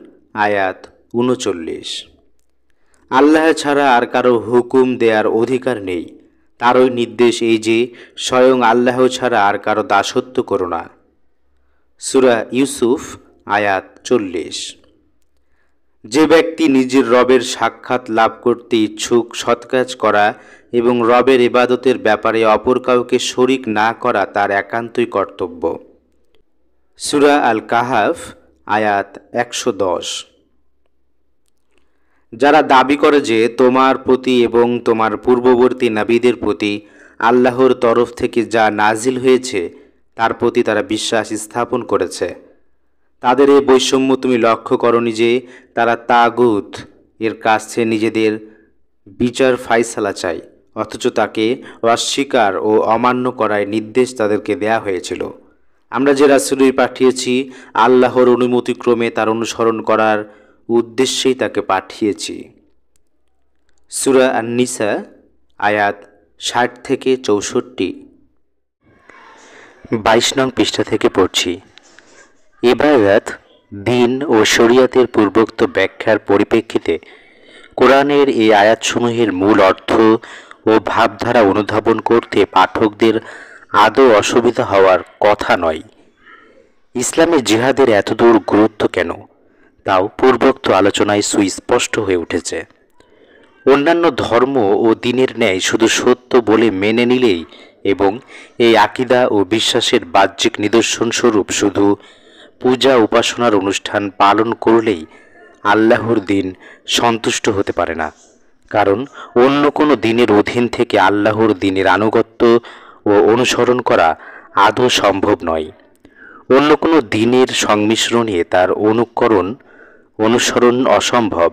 আয়াত ৩৯। আল্লাহ ছাড়া আর কারো হুকুম দেওয়ার অধিকার নেই। তারই নির্দেশ এই যে স্বয়ং আল্লাহ ছাড়া আর কারো দাসত্ব করো না। সূরা ইউসুফ আয়াত ৪০। যে ব্যক্তি নিজের রবের সাক্ষাৎ লাভ করতে ইচ্ছুক সৎকাজ করা এবং রবের ইবাদতের ব্যাপারে অপর কাউকে শরিক না করা তার একান্তই কর্তব্য। সূরা আল কাহাফ আয়াত ১১০। যারা দাবি করে যে তোমার প্রতি এবং তোমার পূর্ববর্তী নবীদের প্রতি আল্লাহর তরফ থেকে যা নাজিল হয়েছে তার প্রতি তারা বিশ্বাস স্থাপন করেছে, তাদের এই বৈষম্য তুমি লক্ষ্য করনি যে তারা তাগুত এর কাছে নিজেদের বিচার ফায়সালা চায়, অথচ তাকে অস্বীকার ও অমান্য করার নির্দেশ তাদেরকে দেয়া হয়েছিল। আমরা যে রাসূলই পাঠিয়েছি আল্লাহর অনুমতিক্রমে তার অনুসরণ করার উদ্দেশ্যেই তাকে পাঠিয়েছি। সূরা আন-নিসা আয়াত ৬০ থেকে ৬৪। ২২ নং পৃষ্ঠা থেকে পড়ছি। ইবাদত, দ্বীন ও শরিয়তের পূর্বোক্ত ব্যাখ্যার পরিপ্রেক্ষিতে কোরআনের এই আয়াতসমূহের মূল অর্থ ও ভাবধারা অনুধাবন করতে পাঠকদের আদৌ অসুবিধা হওয়ার কথা নয়। ইসলামে জিহাদের এতদূর গুরুত্ব কেন, তাও পূর্বোক্ত আলোচনায় সুস্পষ্ট হয়ে উঠেছে। অন্যান্য ধর্ম ও দ্বীনের ন্যায় শুধু সত্য বলে মেনে নিলেই এবং এই আকীদা ও বিশ্বাসের বাহ্যিক নিদর্শন স্বরূপ শুধু পূজা উপাসনার অনুষ্ঠান পালন করলেই আল্লাহর দ্বীন সন্তুষ্ট হতে পারে না। কারণ অন্য কোনো দ্বীনের অধীন থেকে আল্লাহর দ্বীনের আনুগত্য ও অনুসরণ করা আদৌ সম্ভব নয়। অন্য কোনো দ্বীনের সংমিশ্রণে তার অনুসরণ অসম্ভব।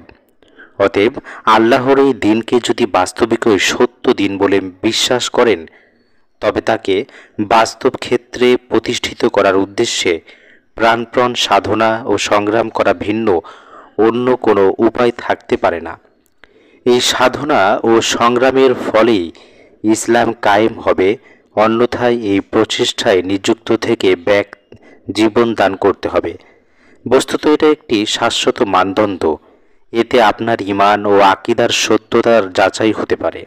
অতএব আল্লাহর এই দ্বীনকে যদি বাস্তবিকই সত্য দ্বীন বলে বিশ্বাস করেন, তবে তাকে বাস্তব ক্ষেত্রে প্রতিষ্ঠিত করার উদ্দেশ্যে প্রাণপণ সাধনা ও সংগ্রাম করা ভিন্ন অন্য কোনো উপায় থাকতে পারে না। এই সাধনা ও সংগ্রামের ফলেই ইসলাম কায়েম হবে, অন্যথায় এই প্রচেষ্টায় নিযুক্ত থেকে জীবন দান করতে হবে। বস্তুত এটা একটি শাশ্বত মানদণ্ড, এতে আপনার ঈমান ও আকীদার সত্যতার যাচাই হতে পারে।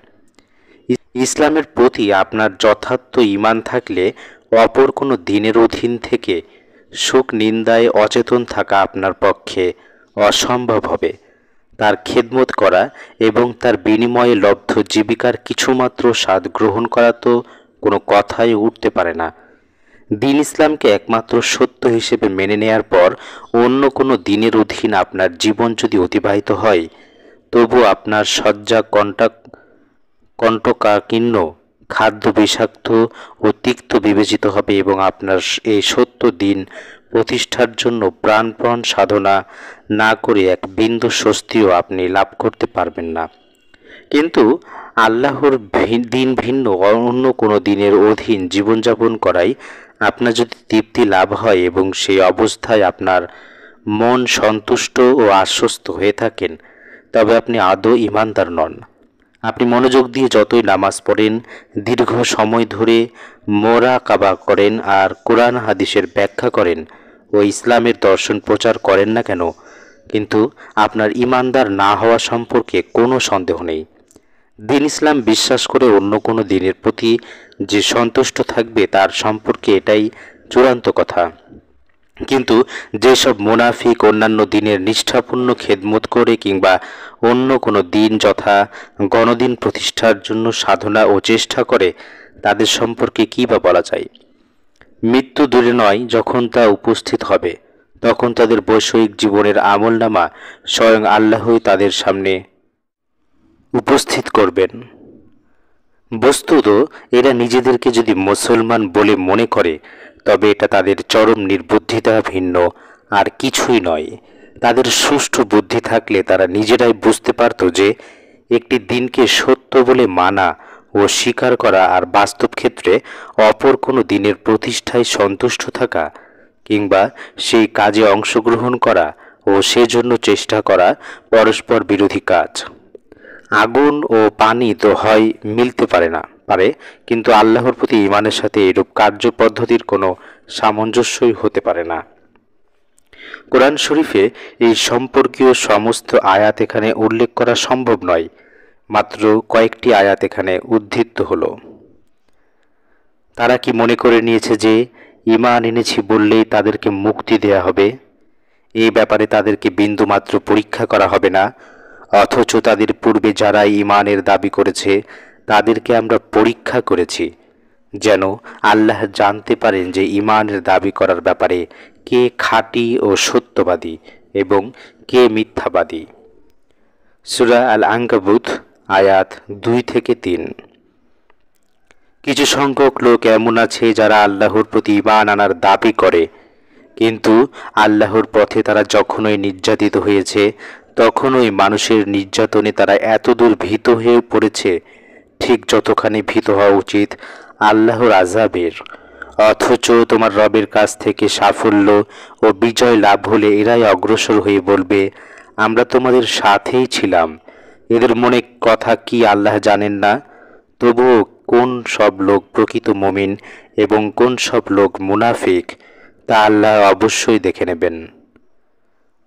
ইসলামের প্রতি আপনার যথার্থ ঈমান থাকলে অপর কোনো দ্বীনের অধীন থেকে শোক নিন্দায় অচেতন থাকা আপনার পক্ষে অসম্ভব হবে। তার খেদমত করা এবং তার বিনিময়ে লব্ধ জীবিকার কিছুমাত্র স্বাদ গ্রহণ করা তো কোনো কথাই উঠতে পারে না। দ্বীন ইসলামকে একমাত্র সত্য হিসেবে মেনে নেয়ার পর অন্য কোনো দ্বীনের অধীন আপনার জীবন যদি অতিবাহিত হয়, তবু আপনার শয্যা কণ্টকাকীর্ণ, খাদ্য বিষাক্ত ও তিক্ত বিবেচিত হবে এবং আপনার এই সত্য দ্বীন প্রতিষ্ঠার জন্য প্রাণপণ সাধনা না করে এক বিন্দু স্বস্তিও আপনি লাভ করতে পারবেন না। কিন্তু আল্লাহর দ্বীন ভিন্ন অন্য কোনো দ্বীনের অধীন জীবনযাপন করাই আপনার যদি তৃপ্তি লাভ হয় এবং সেই অবস্থায় আপনার মন সন্তুষ্ট ও আশ্বস্ত হয়ে থাকেন, তবে আপনি আদৌ ঈমানদার নন। আপনি মনোযোগ দিয়ে যতই নামাজ পড়েন, দীর্ঘ সময় ধরে মোরাকাবা করেন আর কোরআন হাদিসের ব্যাখ্যা করেন, ও ইসলামের দর্শন প্রচার করেন না কেন, কিন্তু আপনার ঈমানদার না হওয়া সম্পর্কে কোনো সন্দেহ নেই। দিন ইসলাম বিশ্বাস করে অন্য কোনো দিনের প্রতি যে সন্তুষ্ট থাকবে তার সম্পর্কে এটাই চূড়ান্ত কথা। কিন্তু যেসব মুনাফিক অন্যান্য দিনের নিষ্ঠাপূর্ণ খেদমত করে কিংবা অন্য কোনো দিন যথা গণদিন প্রতিষ্ঠার জন্য সাধনা ও চেষ্টা করে, তাদের সম্পর্কে কী বা বলা যায়? মৃত্যু দূরে নয়, যখন তা উপস্থিত হবে তখন তাদের বৈষয়িক জীবনের আমলনামা স্বয়ং আল্লাহই তাদের সামনে উপস্থিত করবেন। বস্তুত এরা নিজেদেরকে যদি মুসলমান বলে মনে করে তবে এটা তাদের চরম নির্বুদ্ধিতা ভিন্ন আর কিছুই নয়। তাদের সুষ্ঠু বুদ্ধি থাকলে তারা নিজেরাই বুঝতে পারত যে একটি দিনকে সত্য বলে মানা ও স্বীকার করা আর বাস্তব ক্ষেত্রে অপর কোনো দিনের প্রতিষ্ঠায় সন্তুষ্ট থাকা কিংবা সেই কাজে অংশগ্রহণ করা ও সেজন্য চেষ্টা করা পরস্পর বিরোধী কাজ। আগুন ও পানি তো হয় মিলতে পারে, কিন্তু আল্লাহর প্রতি ঈমানের সাথে এরূপ কার্যপদ্ধতির কোনো সামঞ্জস্যই হতে পারে না। কোরআন শরীফে এই সম্পর্কীয় সমস্ত আয়াত এখানে উল্লেখ করা সম্ভব নয়, মাত্র কয়েকটি আয়াত এখানে উদ্ধৃত হলো। তারা কি মনে করে নিয়েছে যে ঈমান এনেছি বললেই তাদেরকে মুক্তি দেয়া হবে? এই ব্যাপারে তাদেরকে বিন্দুমাত্র পরীক্ষা করা হবে না, অথচ তাদের পূর্বে যারা ঈমানের দাবি করেছে তাদেরকে আমরা পরীক্ষা করেছি, যেন আল্লাহ জানতে পারেন যে ঈমানের দাবি করার ব্যাপারে কে খাঁটি ও সত্যবাদী এবং কে মিথ্যাবাদী। সূরা আল আনকাবুত আয়াত 2-3। কিছু সংখ্যক লোক এমন আছে যারা আল্লাহর প্রতি ঈমান আনার দাবি করে, কিন্তু আল্লাহর পথে তারা যখনই নির্যাতিত হয়েছে তখনই মানুষের নির্যাতনে তারা এতদূর ভীত হয়ে পড়েছে ঠিক যতখানি ভীত হওয়া উচিত আল্লাহর আযাবের। অথচ তোমার রবের কাছ থেকে সাফল্য ও বিজয় লাভ হলে এরাই অগ্রসর হয়ে বলবে, আমরা তোমাদের সাথেই ছিলাম। এদের মনে কথা কি আল্লাহ জানেন না? তবুও কোন সব লোক প্রকৃত মুমিন এবং কোন সব লোক মুনাফিক তা আল্লাহ অবশ্যই দেখে নেবেন।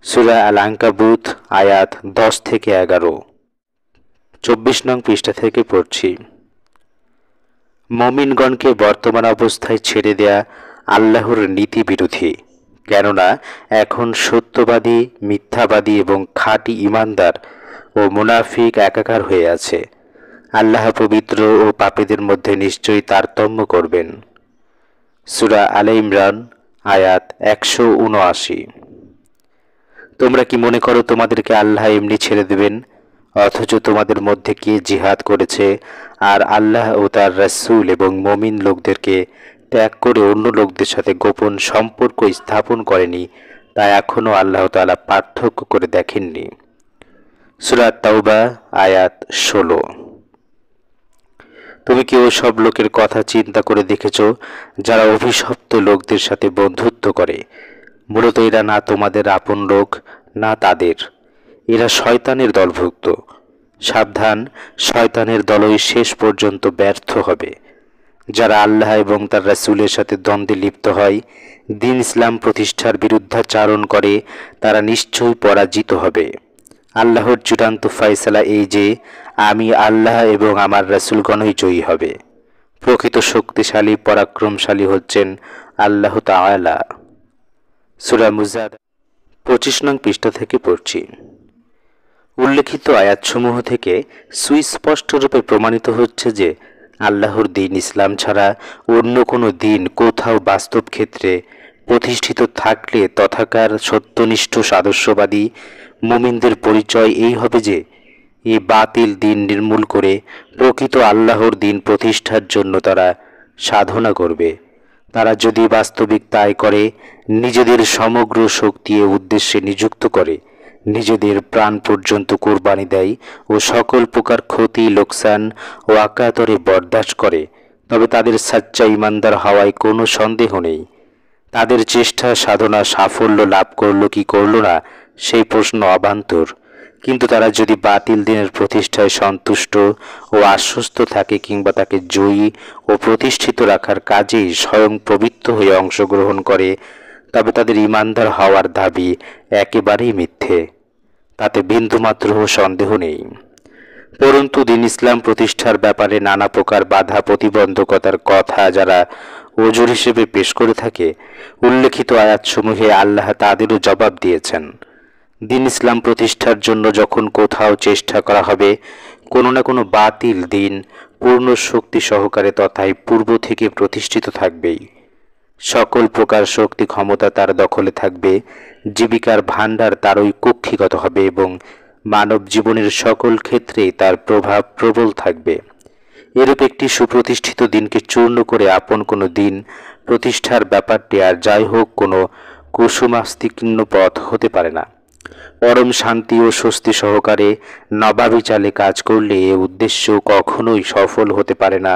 সূরা আল আনকাবুত আয়াত 10-11। 24 নং পৃষ্ঠা থেকে পড়ছি। মুমিনগণকে বর্তমান অবস্থায় ছেড়ে দেয়া আল্লাহর নীতি বিরোধী, কেননা এখন সত্যবাদী, মিথ্যাবাদী এবং খাঁটি ঈমানদার ও মুনাফিক একাকার হয়ে আছে। আল্লাহ পবিত্র ও পাপীদের মধ্যে নিশ্চয়ই তারতম্য করবেন। সূরা আলে ইমরান আয়াত 179। তোমরা কি মনে করো তোমাদেরকে আল্লাহ এমনি ছেড়ে দেবেন, অথচ তোমাদের মধ্যে কে জিহাদ করেছে আর আল্লাহ ও তার রাসূল এবং মুমিন লোকদেরকে ত্যাগ করে অন্য লোকদের সাথে গোপন সম্পর্ক স্থাপন করেনি, তা এখনও আল্লাহ তাআলা পার্থক্য করে দেখেননি। সূরা তাওবা আয়াত 16। তুমি কি ওসব লোকের কথা চিন্তা করে দেখেছ যারা অভিশপ্ত লোকদের সাথে বন্ধুত্ব করে? মূলত এরা না তোমাদের আপন লোক না তাদের, এরা শয়তানের দলভুক্ত। সাবধান, শয়তানের দলই শেষ পর্যন্ত ব্যর্থ হবে। যারা আল্লাহ এবং তার রাসূলের সাথে দ্বন্দ্বে লিপ্ত হয়, দ্বীন ইসলাম প্রতিষ্ঠার বিরুদ্ধাচারণ করে, তারা নিশ্চয়ই পরাজিত হবে। আল্লাহর চূড়ান্ত ফয়সালা এই যে আমি আল্লাহ এবং আমার রাসূলগণই জয়ী হবে। প্রকৃত শক্তিশালী পরাক্রমশালী হচ্ছেন আল্লাহ তাআলা। সূরা মুজাদালা 25 নং পৃষ্ঠা থেকে পড়ছি। উল্লেখিত আয়াতসমূহ থেকে সুস্পষ্টরূপে প্রমাণিত হচ্ছে যে আল্লাহর দ্বীন ইসলাম ছাড়া অন্য কোনো দিন কোথাও বাস্তব ক্ষেত্রে প্রতিষ্ঠিত থাকলে তথাকার সত্যনিষ্ঠ আদর্শবাদী মুমিনদের পরিচয় এই হবে যে এই বাতিল দিন নির্মূল করে প্রকৃত আল্লাহর দিন প্রতিষ্ঠার জন্য তারা সাধনা করবে। তারা যদি বাস্তবিক তাই করে, নিজেদের সমগ্র শক্তি এ উদ্দেশ্যে নিযুক্ত করে, নিজেদের প্রাণ পর্যন্ত কোরবানি দেয় ও সকল প্রকার ক্ষতি, লোকসান ও আকাতরে বরদাস্ত করে, তবে তাদের সাচ্চা ঈমানদার হওয়ায় কোনো সন্দেহ নেই। তাদের চেষ্টা সাধনা সাফল্য লাভ করল কি করল না সেই প্রশ্ন অবান্তর। কিন্তু তারা যদি বাতিল দিনের প্রতিষ্ঠায় সন্তুষ্ট ও আশ্বস্ত থাকে কিংবা তাকে জয়ী ও প্রতিষ্ঠিত রাখার কাজেই স্বয়ং প্রবৃত্ত হয়ে অংশগ্রহণ করে, তবে তাদের ঈমানদার হওয়ার দাবি একেবারেই মিথ্যে, তাতে বিন্দুমাত্র সন্দেহ নেই। পরন্তু দিন ইসলাম প্রতিষ্ঠার ব্যাপারে নানা প্রকার বাধা প্রতিবন্ধকতার কথা যারা ওজোর হিসেবে পেশ করে থাকে, উল্লেখিত আয়াতসমূহে আল্লাহ তাদেরও জবাব দিয়েছেন। দিন ইসলাম প্রতিষ্ঠার জন্য যখন কোথাও চেষ্টা করা হবে, কোনো না কোনো বাতিল দিন পূর্ণ শক্তি সহকারে তথায় পূর্ব থেকে প্রতিষ্ঠিত থাকবেই। সকল প্রকার শক্তি ক্ষমতা তার দখলে থাকবে, জীবিকার ভাণ্ডার তারই কক্ষিগত হবে এবং মানব জীবনের সকল ক্ষেত্রেই তার প্রভাব প্রবল থাকবে। এরূপ একটি সুপ্রতিষ্ঠিত দিনকে চূর্ণ করে আপন কোনো দিন প্রতিষ্ঠার ব্যাপারটি আর যাই হোক কোনো কুসুমাস্তীর্ণ পথ হতে পারে না। পরম শান্তি ও স্বস্তি সহকারে নবাবী চালে কাজ করলে এ উদ্দেশ্য কখনোই সফল হতে পারে না,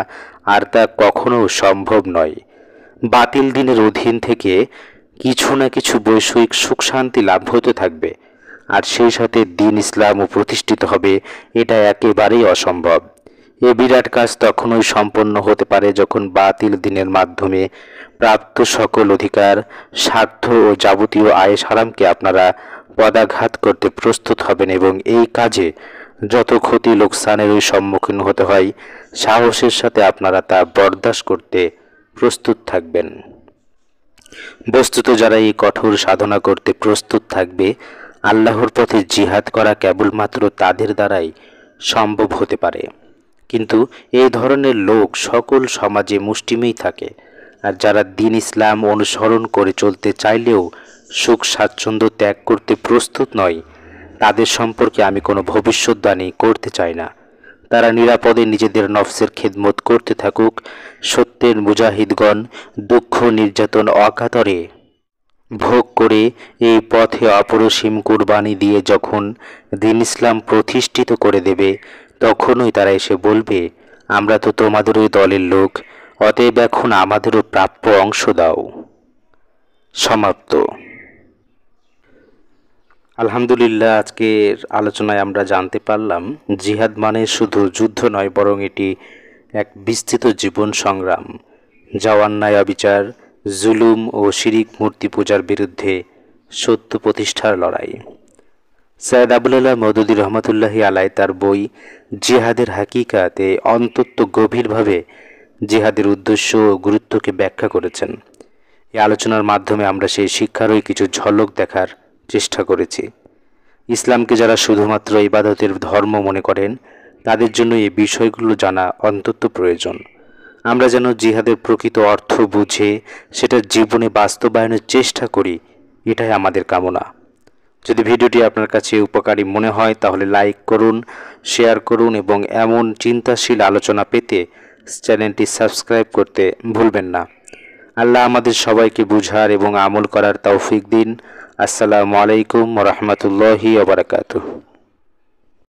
আর তা কখনো সম্ভব নয়। বাতিল দিনের অধীন থেকে কিছু না কিছু বৈষয়িক সুখ শান্তি লাভ হতে থাকবে, আর সেই সাথে দিন ইসলামও প্রতিষ্ঠিত হবে, এটা একেবারেই অসম্ভব। এ বিরাট কাজ তখনই সম্পন্ন হতে পারে যখন বাতিল দিনের মাধ্যমে প্রাপ্ত সকল অধিকার, স্বার্থ ও যাবতীয় আয়েশ হারামকে আপনারা পদাঘাত করতে প্রস্তুত হবেন এবং এই কাজে যত ক্ষতি লোকসানেরই সম্মুখীন হতে হয়, সাহসের সাথে আপনারা তা বরদাস্ত করতে প্রস্তুত থাকবেন। বস্তুত যারা এই কঠোর সাধনা করতে প্রস্তুত থাকবে, আল্লাহর পথে জিহাদ করা কেবলমাত্র তাদের দ্বারাই সম্ভব হতে পারে। কিন্তু এই ধরনের লোক সকল সমাজে মুষ্টিমেয় থাকে, আর যারা দিন ইসলাম অনুসরণ করে চলতে চাইলেও সুখ স্বাচ্ছন্দ্য ত্যাগ করতে প্রস্তুত নয়, তাদের সম্পর্কে আমি কোনো ভবিষ্যদ্বাণী করতে চাই না। তারা নিরাপদে নিজেদের নফসের খেদমত করতে থাকুক। সত্যের মুজাহিদগণ দুঃখ নির্যাতন অকাতরে ভোগ করে এই পথে অপরসীম কুরবানি দিয়ে যখন দিন ইসলাম প্রতিষ্ঠিত করে দেবে, তখনই তারা এসে বলবে, আমরা তো তোমাদেরই দলের লোক, অতএব এখন আমাদেরও প্রাপ্য অংশ দাও। সমাপ্ত। আলহামদুলিল্লাহ, আজকের আলোচনায় আমরা জানতে পারলাম জিহাদ মানে শুধু যুদ্ধ নয়, বরং এটি এক বিস্তৃত জীবন সংগ্রাম, যা অন্যায়, অবিচার, জুলুম ও শিরিক মূর্তি পূজার বিরুদ্ধে সত্য প্রতিষ্ঠার লড়াই। সৈয়দ আবুল আলা মওদুদী রহমতুল্লাহি আলাই তার বই জিহাদের হাকিকাতে অন্তত গভীরভাবে জিহাদের উদ্দেশ্য ও গুরুত্বকে ব্যাখ্যা করেছেন। এই আলোচনার মাধ্যমে আমরা সেই শিক্ষারই কিছু ঝলক দেখার চেষ্টা করেছি। ইসলামকে যারা শুধুমাত্র ইবাদতের ধর্ম মনে করেন, তাদের জন্য এই বিষয়গুলো জানা অন্তত প্রয়োজন। আমরা যেন জিহাদের প্রকৃত অর্থ বুঝে সেটা জীবনে বাস্তবায়নের চেষ্টা করি, এটাই আমাদের কামনা। যদি ভিডিওটি আপনার কাছে উপকারী মনে হয় তাহলে লাইক করুন, শেয়ার করুন এবং এমন চিন্তাশীল আলোচনা পেতে চ্যানেলটি সাবস্ক্রাইব করতে ভুলবেন না। আল্লাহ আমাদের সবাইকে বুঝার এবং আমল করার তৌফিক দিন। আসসালামু আলাইকুম ওয়া রাহমাতুল্লাহি ওয়া বারাকাতুহু।